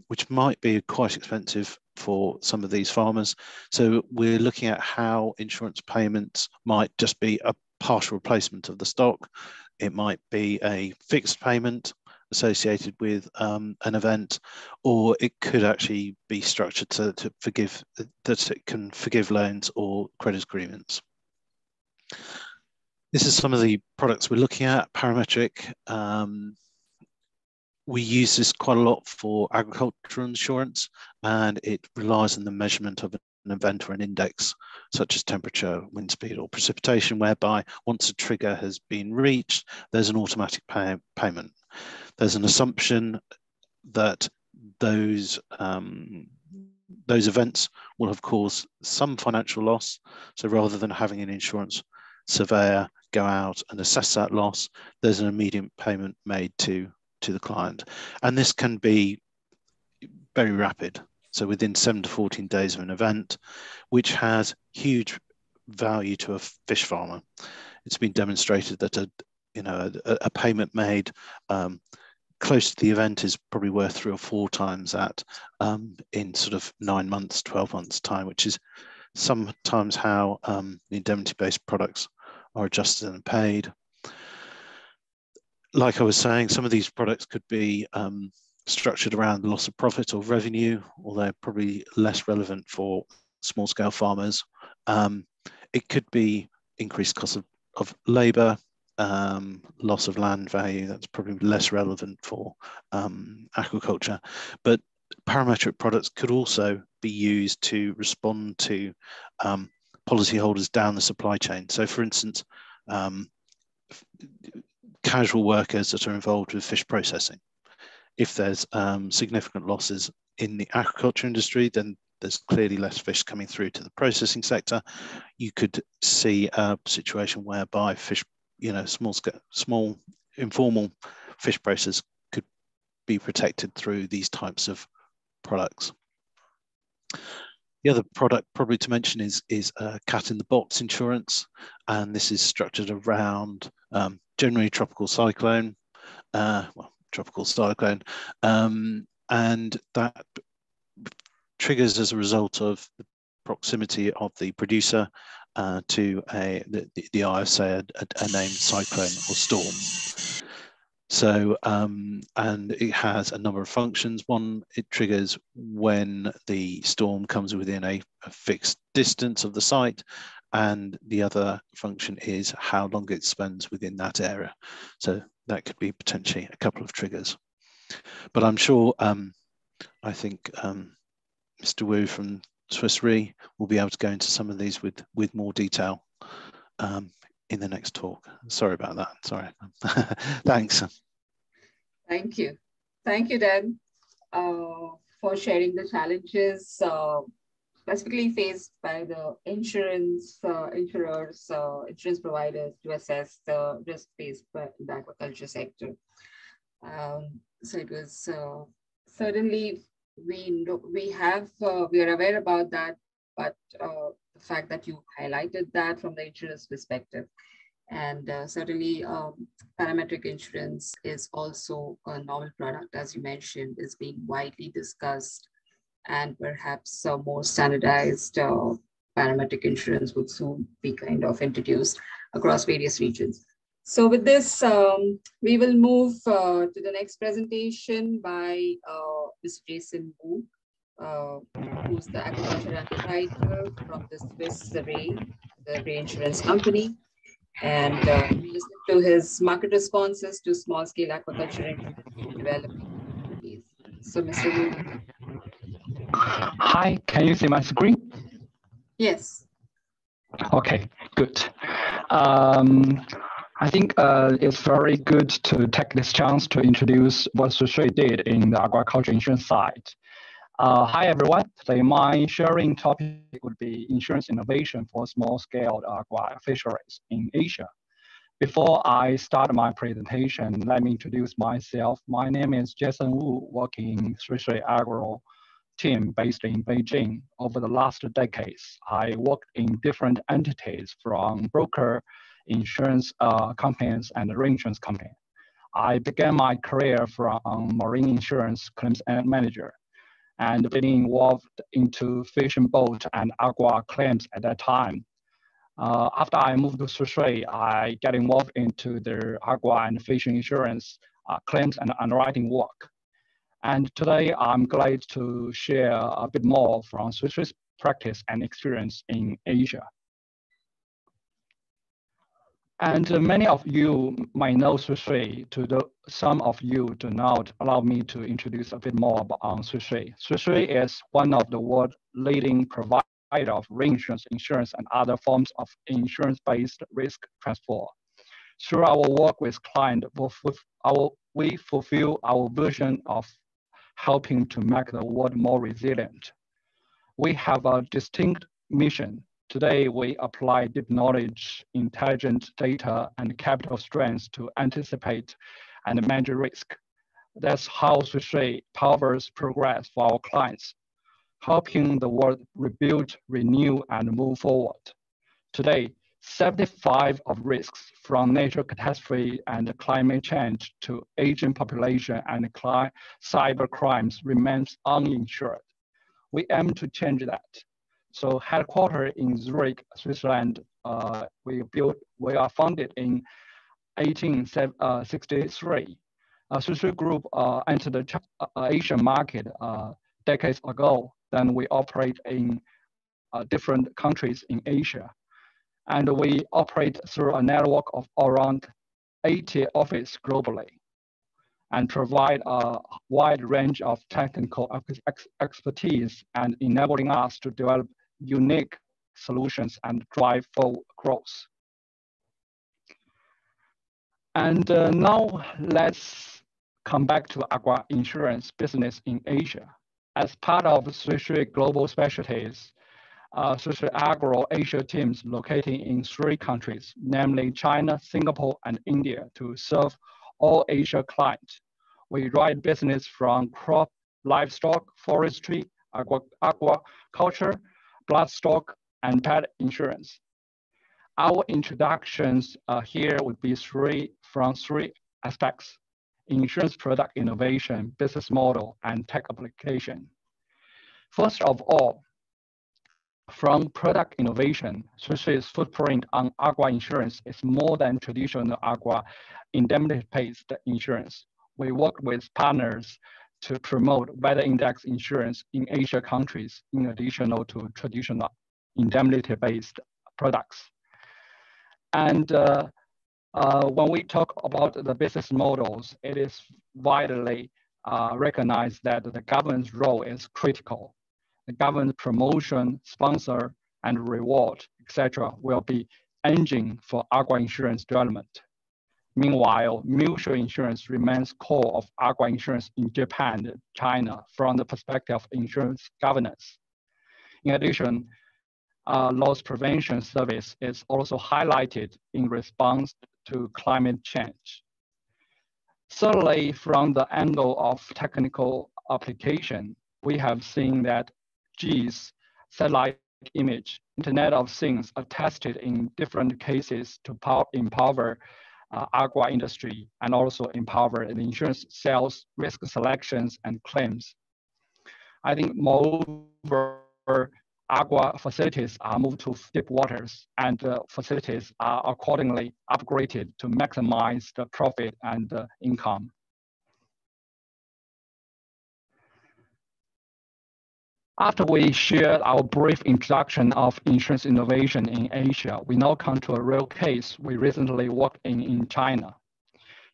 which might be quite expensive for some of these farmers. So we're looking at how insurance payments might just be a partial replacement of the stock. It might be a fixed payment associated with an event, or it could actually be structured to forgive, that it can forgive loans or credit agreements. This is some of the products we're looking at. Parametric. We use this quite a lot for agricultural insurance, and it relies on the measurement of an event or an index, such as temperature, wind speed, or precipitation, whereby once a trigger has been reached, there's an automatic payment. There's an assumption that those events will have caused some financial loss. So rather than having an insurance surveyor go out and assess that loss, there's an immediate payment made to the client. And this can be very rapid. So within 7 to 14 days of an event, which has huge value to a fish farmer. It's been demonstrated that a payment made close to the event is probably worth 3 or 4 times that in sort of 9 months, 12 months time, which is sometimes how the indemnity-based products are adjusted and paid. Like I was saying, some of these products could be structured around the loss of profit or revenue, although probably less relevant for small-scale farmers. It could be increased cost of labour, loss of land value. That's probably less relevant for aquaculture. But parametric products could also be used to respond to policyholders down the supply chain. So, for instance, casual workers that are involved with fish processing. If there's significant losses in the aquaculture industry, then there's clearly less fish coming through to the processing sector. You could see a situation whereby fish, small informal fish processors could be protected through these types of products. The other product probably to mention is cat in the box insurance, and this is structured around generally tropical cyclone, and that triggers as a result of the proximity of the producer to the eye of, say, a named cyclone or storm. So, and it has a number of functions. One, it triggers when the storm comes within a fixed distance of the site, and the other function is how long it spends within that area. So that could be potentially a couple of triggers. But I'm sure, I think Mr. Wu from Swiss Re will be able to go into some of these with more detail in the next talk. Sorry about that. Sorry. Thanks. Thank you. Thank you, Dan, for sharing the challenges specifically faced by the insurance providers to assess the risk faced by the aquaculture sector. So it was certainly, we are aware about that, but the fact that you highlighted that from the insurance perspective, and certainly parametric insurance is also a novel product, as you mentioned, is being widely discussed and perhaps more standardized parametric insurance would soon be kind of introduced across various regions. So with this, we will move to the next presentation by Mr. Jason Wu, who's the aquaculture underwriter from the Swiss Re, the reinsurance company. And listen to his market responses to small-scale aquaculture in developing countries. So, Mr. Wu. Hi, can you see my screen? Yes. Okay, good. I think it's very good to take this chance to introduce what Suchitra did in the aquaculture insurance side. Hi, everyone. Today, my sharing topic would be insurance innovation for small-scale aqua fisheries in Asia. Before I start my presentation, let me introduce myself. My name is Jason Wu, working in Suchitra Agro team based in Beijing. Over the last decades, I worked in different entities from broker, insurance companies, and reinsurance companies. I began my career from marine insurance claims manager and getting involved into fishing boat and aqua claims at that time. After I moved to Suchitra, I get involved into the aqua and fishing insurance claims and underwriting work. And today, I'm glad to share a bit more from Suchitra's practice and experience in Asia. And many of you might know Suchitra. Some of you do not. Allow me to introduce a bit more about Suchitra. Suchitra is one of the world's leading providers of reinsurance, insurance, and other forms of insurance-based risk transfer. Through our work with clients, we fulfill our vision of helping to make the world more resilient. We have a distinct mission. Today, we apply deep knowledge, intelligent data, and capital strength to anticipate and manage risk. That's how Suchitra powers progress for our clients, helping the world rebuild, renew, and move forward. Today, 75% of risks from natural catastrophe and climate change to aging population and cyber crimes remains uninsured. We aim to change that. So headquartered in Zurich, Switzerland, we are founded in 1863. Suchitra Group entered the Asian market decades ago. Then we operate in different countries in Asia. And we operate through a network of around 80 offices globally and provide a wide range of technical expertise and enabling us to develop unique solutions and drive forward growth. And now let's come back to aqua insurance business in Asia. As part of Suchitra Global Specialties, Suchitra Agro Asia teams located in 3 countries, namely China, Singapore, and India, to serve all Asia clients. We write business from crop, livestock, forestry, aquaculture, bloodstock, and pet insurance. Our introductions here would be from three aspects: insurance product innovation, business model, and tech application. First of all, from product innovation, Suchitra's footprint on aqua insurance is more than traditional aqua indemnity-based insurance. We work with partners to promote weather index insurance in Asia countries, in addition to traditional indemnity-based products. And when we talk about the business models, it is widely recognized that the government's role is critical. The government promotion, sponsor, and reward, etc., will be engine for aqua insurance development. Meanwhile, mutual insurance remains core of aqua insurance in Japan and China from the perspective of insurance governance. In addition, loss prevention service is also highlighted in response to climate change. Certainly, from the angle of technical application, we have seen that GIS, satellite image, Internet of Things are tested in different cases to empower aqua industry and also empower the insurance sales, risk selections, and claims. I think moreover, Aqua facilities are moved to deep waters, and facilities are accordingly upgraded to maximize the profit and income. After we shared our brief introduction of insurance innovation in Asia, we now come to a real case we recently worked in China.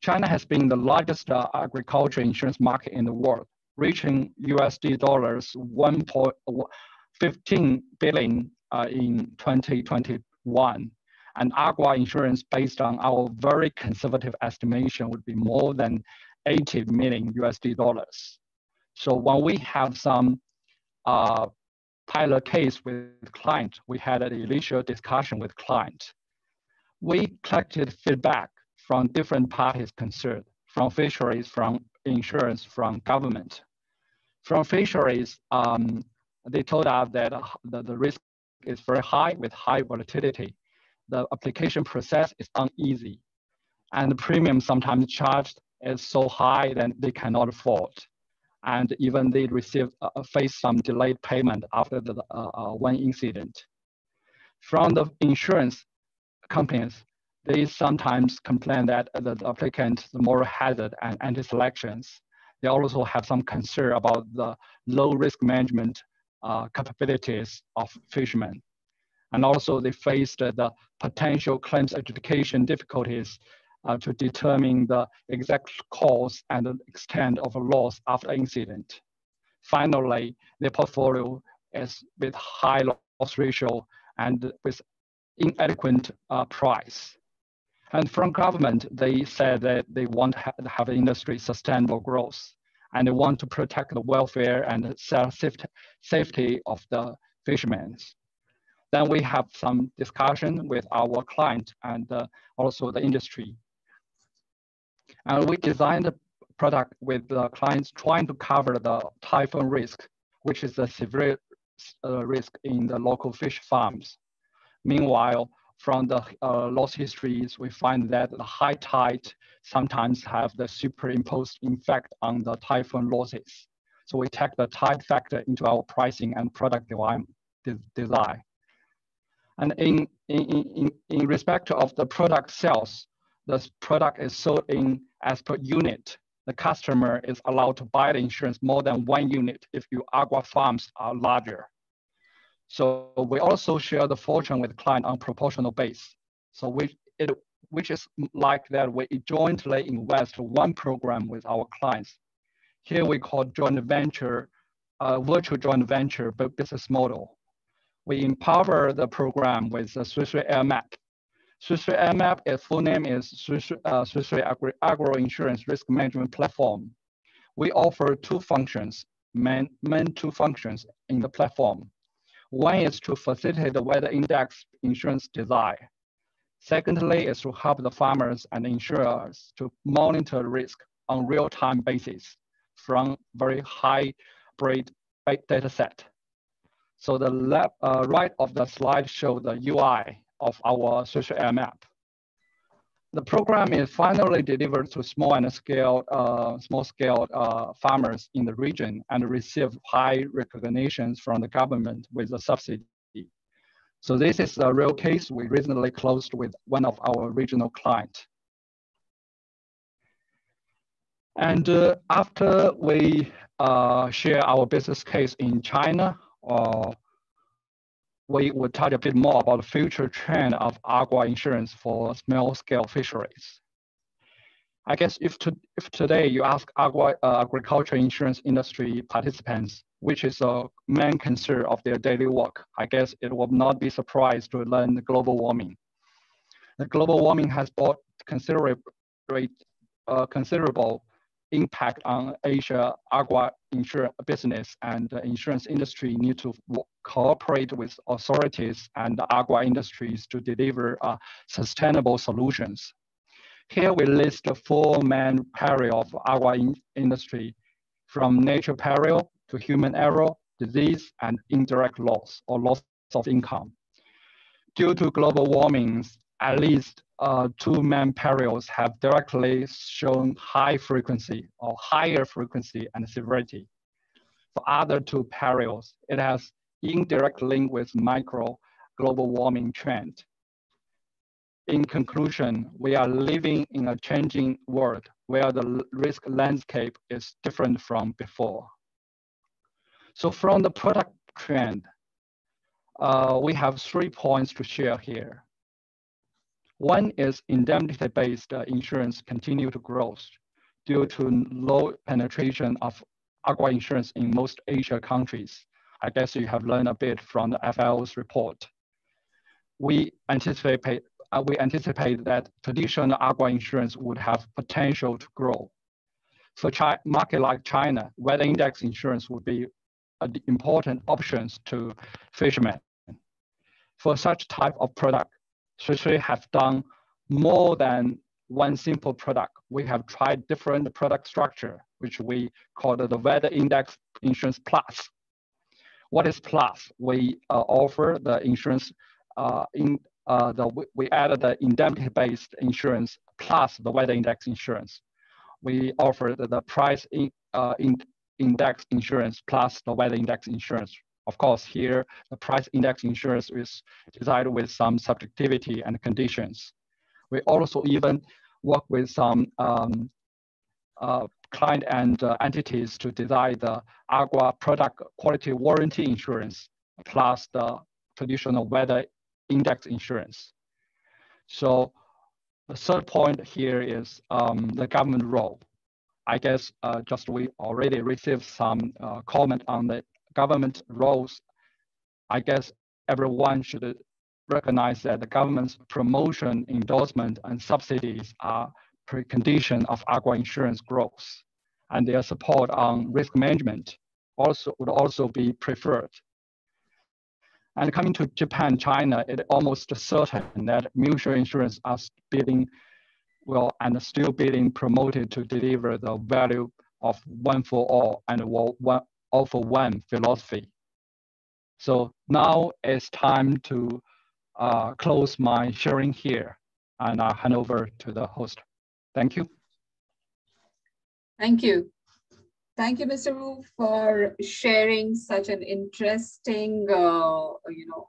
China has been the largest agriculture insurance market in the world, reaching $1.15 billion in 2021. And Aqua insurance, based on our very conservative estimation, would be more than $80 million. So when we have some pilot case with client, we had an initial discussion with client. We collected feedback from different parties concerned, from fisheries, from insurance, from government. From fisheries, they told us that the risk is very high with high volatility. The application process is uneasy, and the premium sometimes charged is so high that they cannot afford. And even they face some delayed payment after the one incident. From the insurance companies, they sometimes complain that the applicant, the moral hazard and anti-selections. They also have some concern about the low risk management capabilities of fishermen. And also they faced the potential claims adjudication difficulties to determine the exact cause and the extent of a loss after incident. Finally, their portfolio is with high loss ratio and with inadequate price. And from government, they said that they want to have industry sustainable growth, and they want to protect the welfare and safety of the fishermen. Then we have some discussion with our client and also the industry. And we designed a product with the clients trying to cover the typhoon risk, which is a severe risk in the local fish farms. Meanwhile, from the loss histories, we find that the high tide sometimes have the superimposed effect on the typhoon losses. So we take the tide factor into our pricing and product design. And in respect of the product sales, the product is sold in as per unit. The customer is allowed to buy the insurance more than one unit if your aqua farms are larger. So we also share the fortune with client on proportional base. So which is like that we jointly invest one program with our clients. Here we call joint venture, virtual joint venture business model. We empower the program with the Swiss Re Air Map. Swiss Re Air Map, its full name is Swiss Re Agro Insurance Risk Management Platform. We offer two functions, main two functions in the platform. One is to facilitate the weather index insurance design. Secondly is to help the farmers and insurers to monitor risk on real-time basis from very high-grade data set. So the right of the slide shows the UI of our social air map. The program is finally delivered to small scale farmers in the region and receive high recognitions from the government with a subsidy. So this is a real case we recently closed with one of our regional clients. And after we share our business case in China, we will talk a bit more about the future trend of aqua insurance for small-scale fisheries. I guess if today you ask agriculture insurance industry participants, which is a main concern of their daily work, I guess it will not be surprised to learn the global warming. The global warming has brought considerable impact on Asia aqua insurance business, and the insurance industry need to cooperate with authorities and the aqua industries to deliver sustainable solutions. Here we list the four main perils of aqua industry, from nature peril to human error, disease, and indirect loss or loss of income. Due to global warming, at least two main perils have directly shown high frequency or higher frequency and severity. For other two perils, it has indirect link with micro global warming trend. In conclusion, we are living in a changing world where the risk landscape is different from before. So from the product trend, we have 3 points to share here. One is indemnity-based insurance continue to grow due to low penetration of aqua insurance in most Asia countries. I guess you have learned a bit from the FL's report. We anticipate that traditional aqua insurance would have potential to grow. For a market like China, weather index insurance would be an important option to fishermen. For such type of product, Suchitra have done more than one simple product. We have tried different product structure, which we call the Weather Index Insurance Plus. What is Plus? We offer the insurance we added the indemnity-based insurance plus the weather index insurance. We offer the price index insurance plus the weather index insurance. Of course, here the price index insurance is designed with some subjectivity and conditions. We also even work with some client and entities to design the Aqua product quality warranty insurance plus the traditional weather index insurance. So the third point here is the government role. I guess we already received some comment on the government roles. I guess everyone should recognize that the government's promotion, endorsement, and subsidies are precondition of aqua insurance growth, and their support on risk management would also be preferred. And coming to Japan, China, it's almost certain that mutual insurance are still being promoted to deliver the value of one for all and all for one philosophy. So now it's time to close my sharing here, and I'll hand over to the host. Thank you. Thank you. Thank you, Mr. Wu, for sharing such an interesting,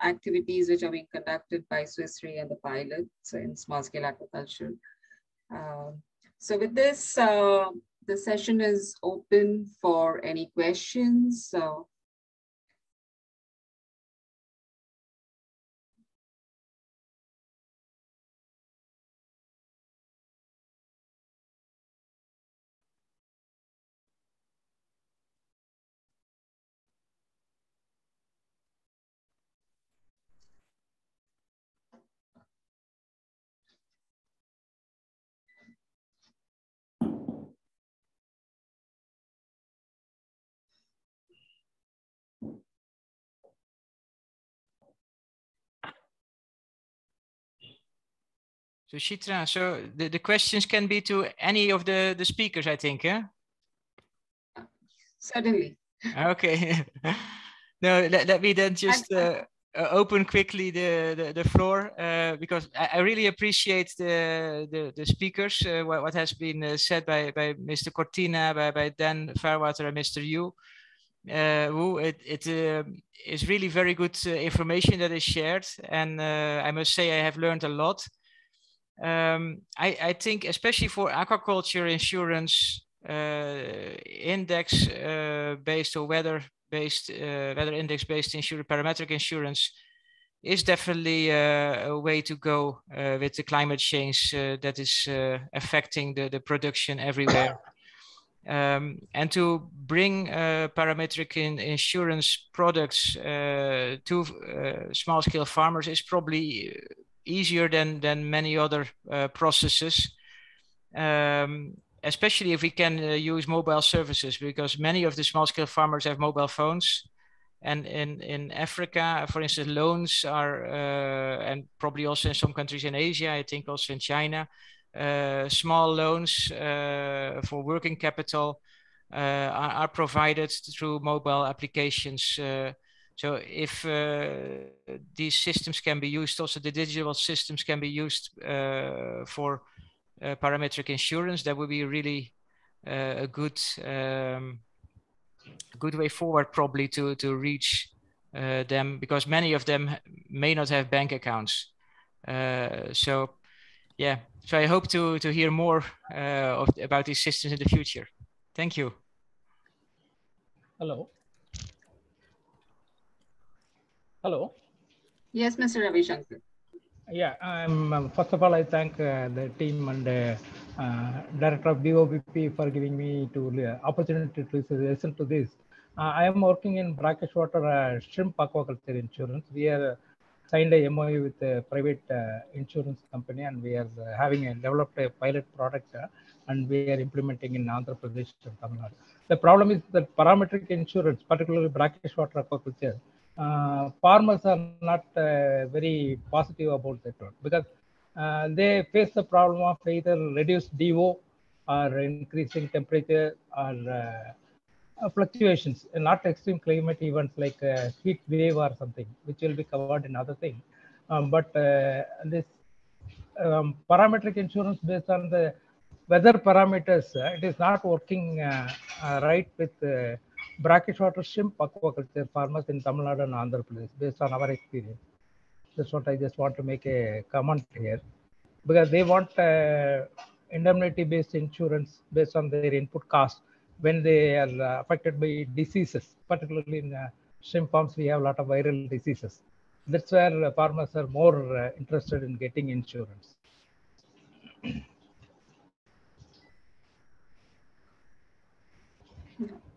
activities which are being conducted by Swiss Re and the pilots in small-scale aquaculture. So with this, the session is open for any questions. So Suchitra, so the questions can be to any of the speakers, I think, yeah? Certainly. Okay. No, let me then just open quickly the floor, because I really appreciate the speakers, what has been said by Mr. Cortina, by Dan Fairweather and Mr. Yu. It is really very good information that is shared, and I must say I have learned a lot. I think especially for aquaculture insurance, index based or weather index based insurance, parametric insurance is definitely a way to go with the climate change that is affecting the production everywhere. And to bring parametric insurance products to small scale farmers is probably easier than many other processes, especially if we can use mobile services, because many of the small scale farmers have mobile phones. And in Africa, for instance, loans are, and probably also in some countries in Asia, I think also in China, small loans for working capital are provided through mobile applications. So if these systems can be used, also the digital systems can be used for parametric insurance, that would be really a good good way forward probably to reach them, because many of them may not have bank accounts. So yeah, so I hope to hear more about these systems in the future. Thank you. Hello. Hello. Yes, Mr. Ravi Shankar. Yeah, first of all, I thank the team and Director of DOBP for giving me opportunity to listen to this. I am working in brackish water shrimp aquaculture insurance. We are signed a MOU with a private insurance company, and we are developed a pilot product and we are implementing in Andhra Pradesh and Tamil Nadu. The problem is that parametric insurance, particularly brackish water aquaculture, farmers are not very positive about that one, because they face the problem of either reduced DO or increasing temperature or fluctuations, not extreme climate events like heat wave or something, which will be covered in other thing. But this parametric insurance based on the weather parameters, it is not working right with brackish water shrimp aquaculture farmers in Tamil Nadu and Andhra Pradesh, based on our experience. That's what I just want to make a comment here, because they want indemnity-based insurance based on their input cost when they are affected by diseases. Particularly in shrimp farms, we have a lot of viral diseases. That's where farmers are more interested in getting insurance.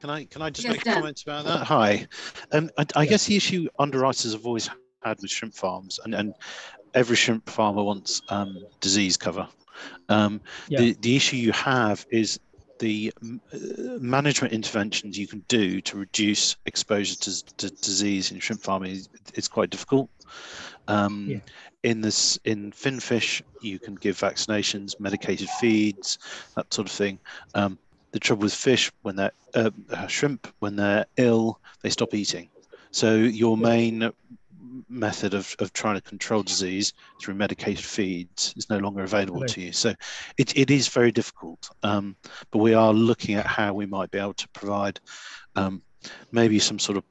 Can I just make a comment about that? Hi. I guess the issue underwriters have always had with shrimp farms, and every shrimp farmer wants disease cover. The issue you have is the management interventions you can do to reduce exposure to disease in shrimp farming is quite difficult. In finfish, you can give vaccinations, medicated feeds, that sort of thing. The trouble with fish, when they're shrimp, when they're ill, they stop eating. So your main method of trying to control disease through medicated feeds is no longer available to you. So it is very difficult. But we are looking at how we might be able to provide maybe some sort of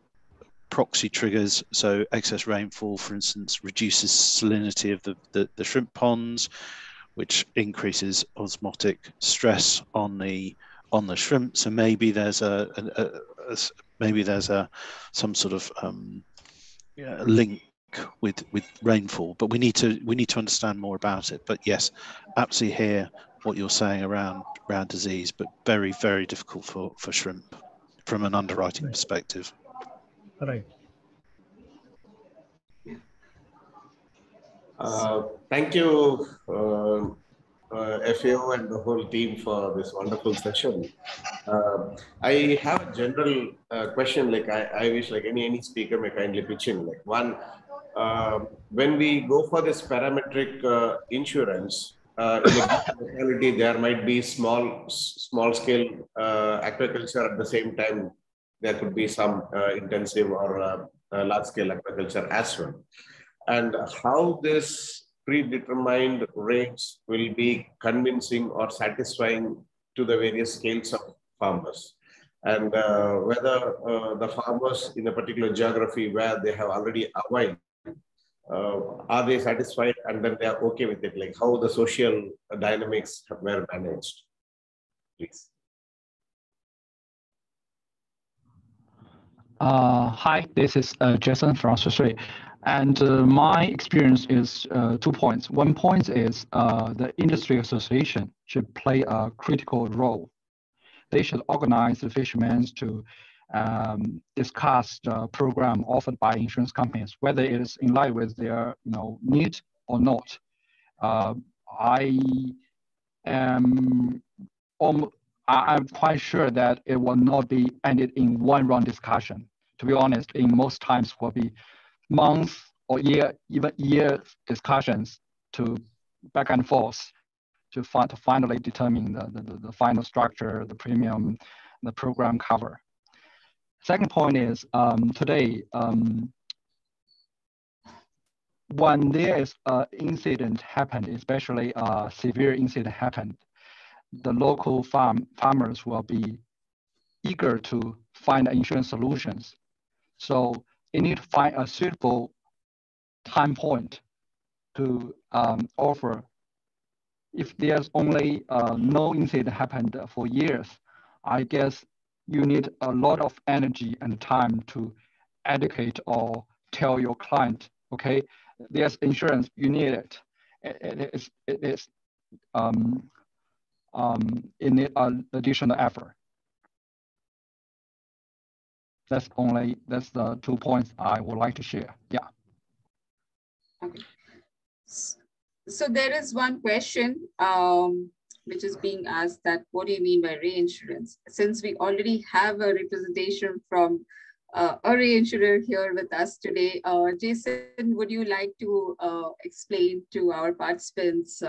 proxy triggers. So excess rainfall, for instance, reduces salinity of the shrimp ponds, which increases osmotic stress on the shrimp. So maybe there's some sort of link with rainfall, but we need to understand more about it. But yes, absolutely hear what you're saying around disease, but very, very difficult for shrimp from an underwriting perspective. Right. Thank you, FAO and the whole team for this wonderful session. I have a general question. Like I wish like any speaker may kindly pitch in. Like one, when we go for this parametric insurance, in the locality there might be small scale aquaculture. At the same time, there could be some intensive or large scale aquaculture as well. And how this predetermined rates will be convincing or satisfying to the various scales of farmers, and whether the farmers in a particular geography where they have already availed, are they satisfied and then they are okay with it, like how the social dynamics were managed, please. Hi, this is Jason from Suchitra. And my experience is 2 points. One point is the industry association should play a critical role. They should organize the fishermen to discuss the program offered by insurance companies, whether it is in line with their need or not. I'm quite sure that it will not be ended in one round discussion. To be honest, in most times will be months or even year discussions to back and forth to finally determine the final structure, the premium, the program cover. Second point is today, when there is an incident happened, especially a severe incident happened, the local farmers will be eager to find insurance solutions. So you need to find a suitable time point to offer. If there's only no incident happened for years, I guess you need a lot of energy and time to educate or tell your client, okay, there's insurance, you need it. It need an additional effort. That's the 2 points I would like to share. Yeah. Okay. So there is one question which is being asked, that what do you mean by reinsurance? Since we already have a representation from a reinsurer here with us today, Jason, would you like to explain to our participants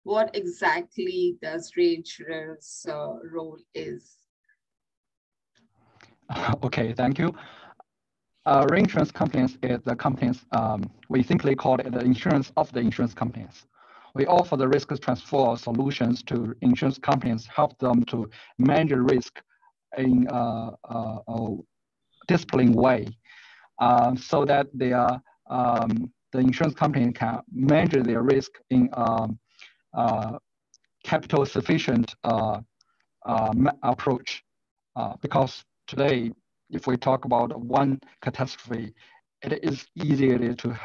what exactly does reinsurer's role is? Okay, thank you. Reinsurance companies is the companies, we simply call it the insurance of the insurance companies. We offer the risk transfer solutions to insurance companies, help them to manage risk in a disciplined way, so that they are, the insurance company can manage their risk in capital sufficient approach. Because today, if we talk about one catastrophe, it is easier to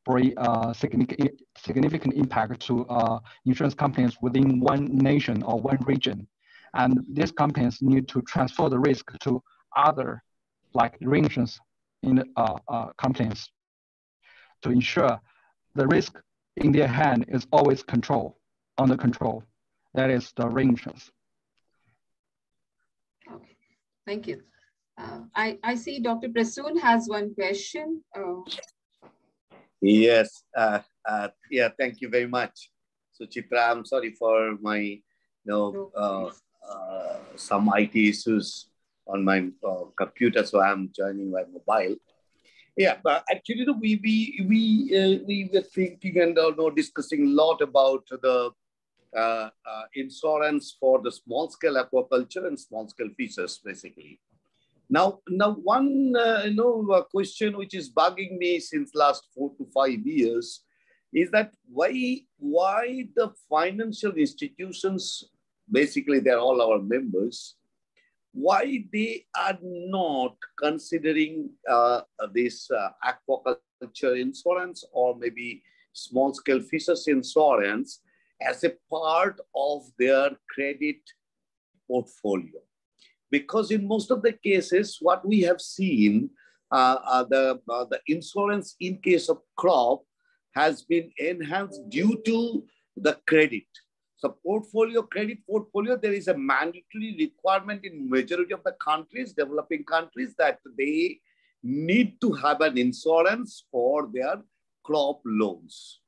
bring significant impact to insurance companies within one nation or one region. And these companies need to transfer the risk to other, like reinsurance in companies, to ensure the risk in their hand is always under control. That is the reinsurance. Okay, thank you. I see Dr. Prasun has one question. Yes, yeah, thank you very much. Suchitra, I'm sorry for my, some IT issues on my computer, so I'm joining my mobile. Yeah, but actually, we were thinking and discussing a lot about the insurance for the small-scale aquaculture and small-scale fisheries, basically. Now one question which is bugging me since last 4 to 5 years is that why the financial institutions, basically they're all our members, why they are not considering this aquaculture insurance or maybe small-scale fisheries insurance as a part of their credit portfolio. Because in most of the cases, what we have seen, the insurance in case of crop has been enhanced due to the credit. So credit portfolio, there is a mandatory requirement in majority of the countries, developing countries, that they need to have an insurance for their crop loans.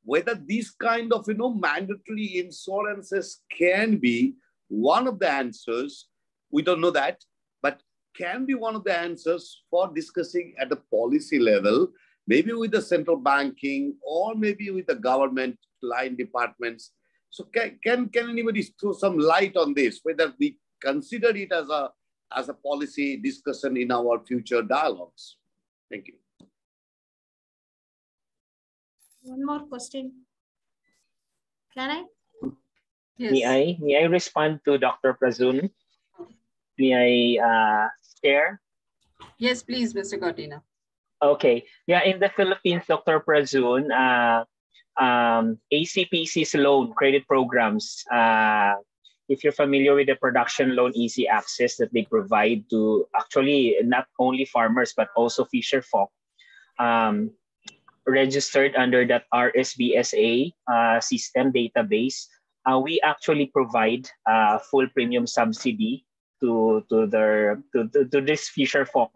Whether these kind of mandatory insurances can be one of the answers, we don't know that, but can be one of the answers for discussing at the policy level, maybe with the central banking or maybe with the government line departments. So can anybody throw some light on this, whether we consider it as a policy discussion in our future dialogues? Thank you. One more question. Can I? Yes. May I respond to Dr. Prasun? May I share? Yes, please, Mr. Cortina. Okay. Yeah, in the Philippines, Dr. Prasun, ACPC's loan credit programs, if you're familiar with the production loan easy access that they provide to actually not only farmers, but also fisher folk, registered under that RSBSA system database, we actually provide full premium subsidy to this fisher folk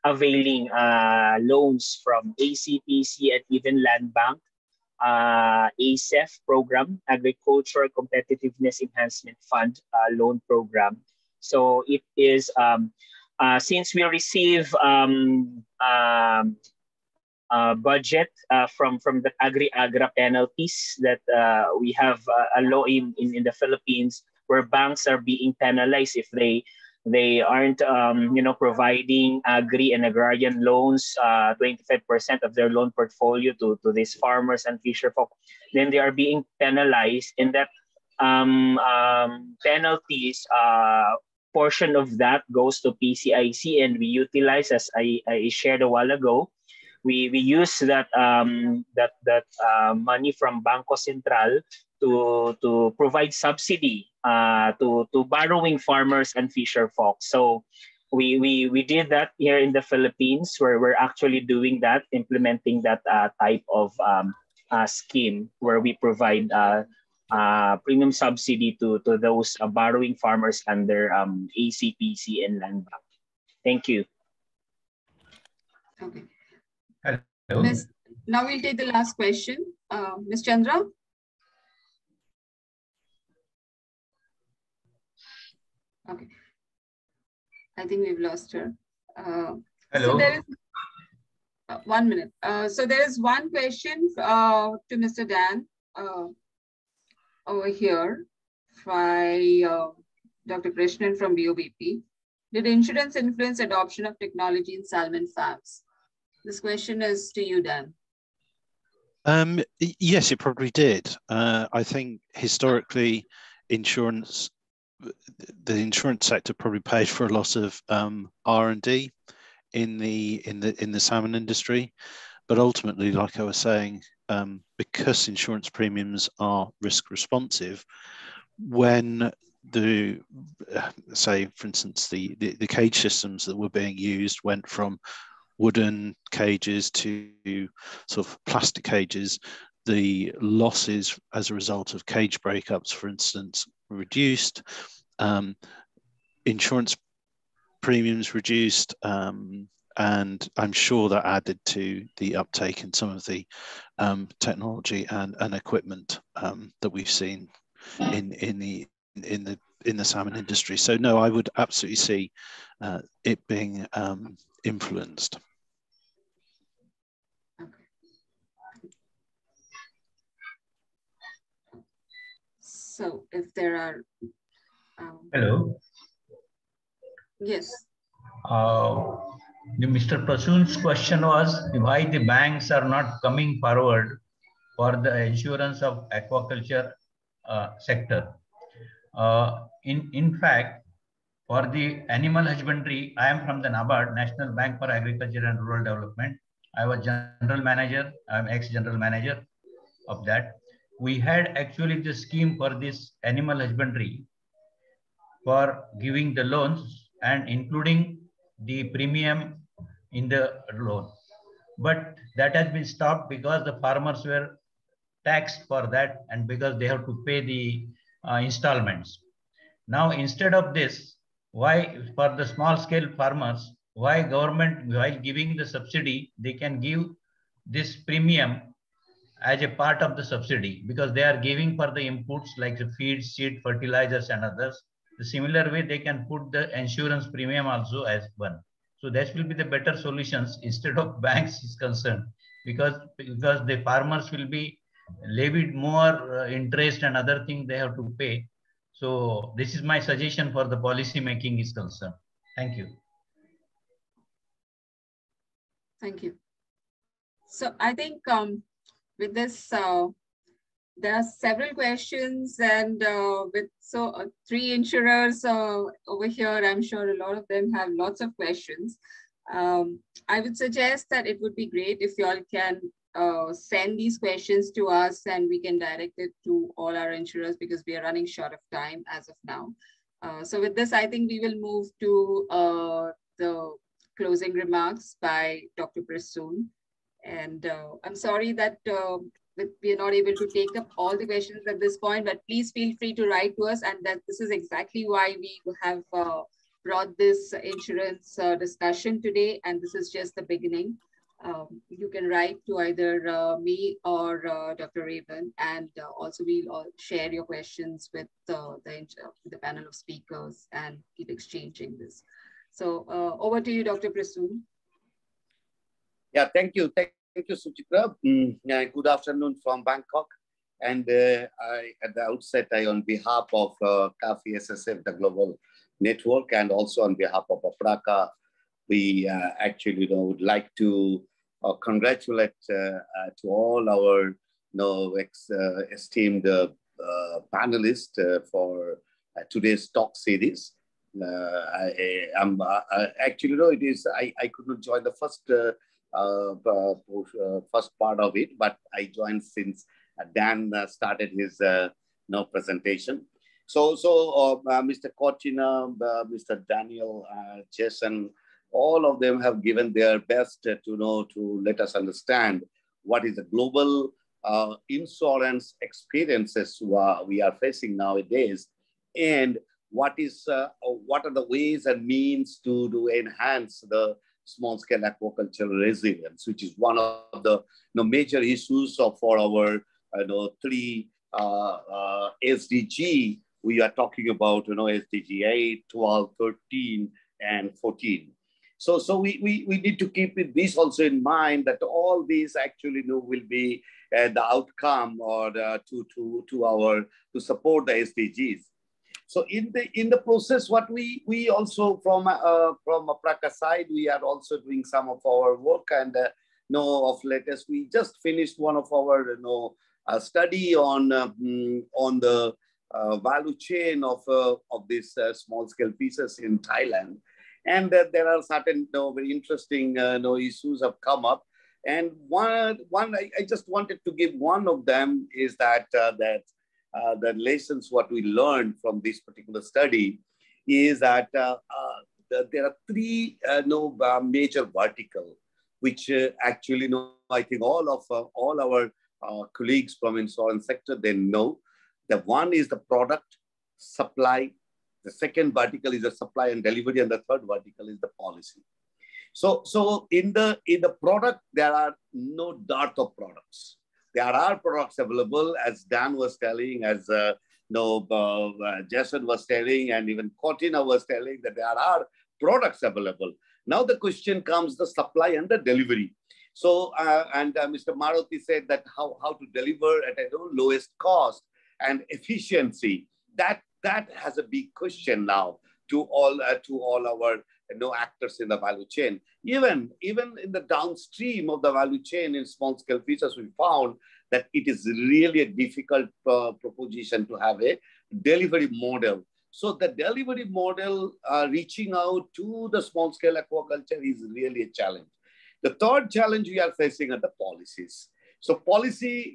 availing loans from ACPC and even Land Bank, ASSF program, Agricultural Competitiveness Enhancement Fund loan program. So it is, since we receive budget from the agri-agra penalties that we have a law in the Philippines, where banks are being penalized if they They aren't, providing agri and agrarian loans, 25% of their loan portfolio to these farmers and fisherfolk. Then they are being penalized, and that penalties, portion of that goes to PCIC, and we utilize, as I shared a while ago, we use that money from Bangko Sentral to provide subsidy to borrowing farmers and fisher folks. So we did that here in the Philippines, where we're actually doing that, implementing that type of scheme where we provide premium subsidy to those borrowing farmers under ACPC and Land Bank. Thank you. Okay. Hello. Now we'll take the last question. Ms. Chandra? Okay. I think we've lost her. Hello. So there is 1 minute. So there is one question to Mr. Dan over here by Dr. Krishnan from BOBP. Did insurance influence adoption of technology in salmon farms? This question is to you, Dan. Yes, it probably did. I think historically, the insurance sector probably paid for a lot of R&D in the salmon industry, but ultimately, like I was saying, because insurance premiums are risk responsive, when say, for instance, the cage systems that were being used went from wooden cages to sort of plastic cages, the losses as a result of cage breakups, for instance, reduced, insurance premiums reduced, and I'm sure that added to the uptake in some of the technology and equipment that we've seen in the salmon industry. So no, I would absolutely see it being influenced. Okay. So if there are Hello. Yes. Mr. Prasun's question was why the banks are not coming forward for the insurance of aquaculture sector. In fact, for the animal husbandry, I am from the NABARD, National Bank for Agriculture and Rural Development. I was general manager. I'm ex-general manager of that. We had actually the scheme for this animal husbandry for giving the loans and including the premium in the loan. But that has been stopped because the farmers were taxed for that and because they have to pay the installments. Now, instead of this, why for the small scale farmers, why government, while giving the subsidy, they can give this premium as a part of the subsidy because they are giving for the inputs like the feed, seed, fertilizers and others. The similar way they can put the insurance premium also as one. So that will be the better solutions instead of banks is concerned because the farmers will be levied more interest and other things they have to pay. So this is my suggestion for the policy making is concerned. Thank you. Thank you. So I think with this, there are several questions and with three insurers over here, I'm sure a lot of them have lots of questions. I would suggest that it would be great if you all can send these questions to us and we can direct it to all our insurers because we are running short of time as of now. So with this, I think we will move to the closing remarks by Dr. Prasun. And I'm sorry that we are not able to take up all the questions at this point, but please feel free to write to us. And that this is exactly why we have brought this insurance discussion today. And this is just the beginning. You can write to either me or Dr. Raymond, and also we'll all share your questions with the panel of speakers and keep exchanging this. So over to you, Dr. Prasun. Yeah, thank you. Thank you, Suchitra. Good afternoon from Bangkok. And at the outset, on behalf of CAFI-SSF, the global network, and also on behalf of Apraka, we actually would like to congratulate to all our esteemed panelists for today's talk series. Actually, it is I could not join the first part of it, but I joined since Dan started his presentation. So Mr. Cortina, Mr. Daniel, Jason, all of them have given their best to let us understand what is the global insurance experiences we are facing nowadays, and what are the ways and means to enhance the small-scale aquaculture resilience, which is one of the major issues for our 3 SDG. We are talking about SDG 8, 12, 13, and 14. So we need to keep this also in mind, that all these actually will be the outcome or to support the SDGs. So in the process, what we also from Apraka side, we are also doing some of our work, and of latest we just finished one of our study on the value chain of this small scale fishes in Thailand, and there are certain very interesting issues have come up, and one I just wanted to give one of them is that the lessons what we learned from this particular study is that there are 3 major verticals, which actually I think all our colleagues from insurance sector, they know. The one is the product supply, the second vertical is the supply and delivery, and the third vertical is the policy. So in the product, there are no dearth of products. There are products available, as Dan was telling, as Jason was telling, and even Cortina was telling, that there are products available. Now the question comes, the supply and the delivery. So, Mr. Maruti said that how to deliver at a lowest cost and efficiency. That has a big question now to all our actors in the value chain. Even in the downstream of the value chain in small scale fishes, we found that it is really a difficult proposition to have a delivery model. So the delivery model reaching out to the small scale aquaculture is really a challenge. The third challenge we are facing are the policies. So policy,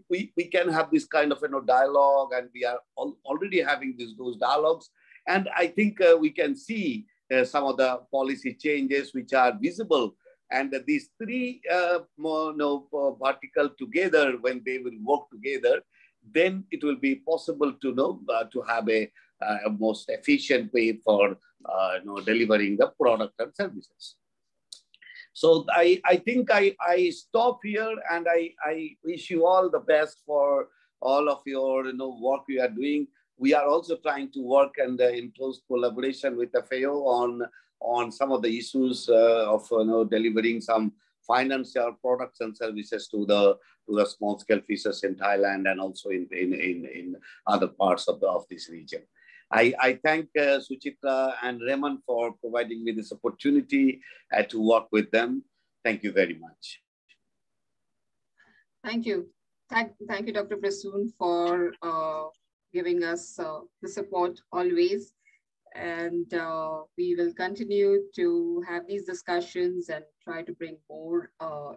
we can have this kind of dialogue, and we are already having those dialogues. And I think we can see some of the policy changes which are visible. And these 3 vertical together, when they will work together, then it will be possible to have a most efficient way for delivering the product and services. So I think I stop here, and I wish you all the best for all of your work you are doing. We are also trying to work and in close collaboration with the FAO on some of the issues of delivering some financial products and services to the small scale fishes in Thailand and also in other parts of this region. I thank Suchitra and Raymond for providing me this opportunity to work with them. Thank you very much. Thank you. Thank you, Dr. Prasun, for giving us the support always. And we will continue to have these discussions and try to bring more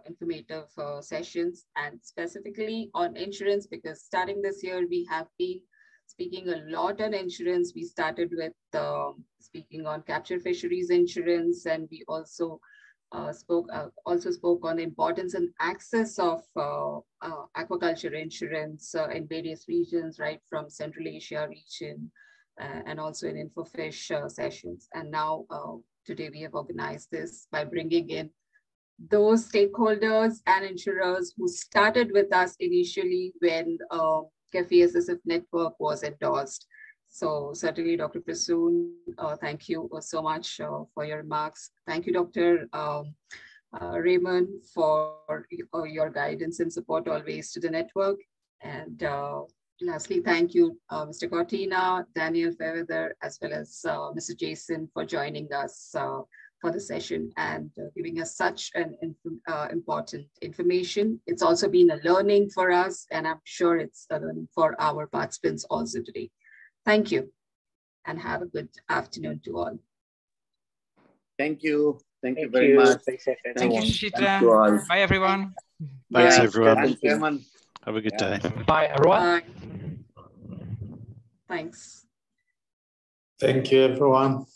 informative sessions, and specifically on insurance, because starting this year, we have been speaking a lot on insurance. We started with speaking on capture fisheries insurance, and we also spoke on the importance and access of aquaculture insurance in various regions, right from Central Asia region, and also in InfoFish sessions. And now today we have organized this by bringing in those stakeholders and insurers who started with us initially when CAFI-SSF network was endorsed. So certainly, Dr. Prasun, thank you so much for your remarks. Thank you, Dr. Raymond, for your guidance and support always to the network. And lastly, thank you, Mr. Cortina, Daniel Fairweather, as well as Mr. Jason for joining us for the session and giving us such an important information. It's also been a learning for us, and I'm sure it's a learning for our participants also today. Thank you, and have a good afternoon to all. Thank you. Thank you very much. Thank you, Suchitra. Bye, everyone. Thanks, everyone. Thanks, everyone. Have a good day. Bye, everyone. Bye. Thanks. Thank you, everyone.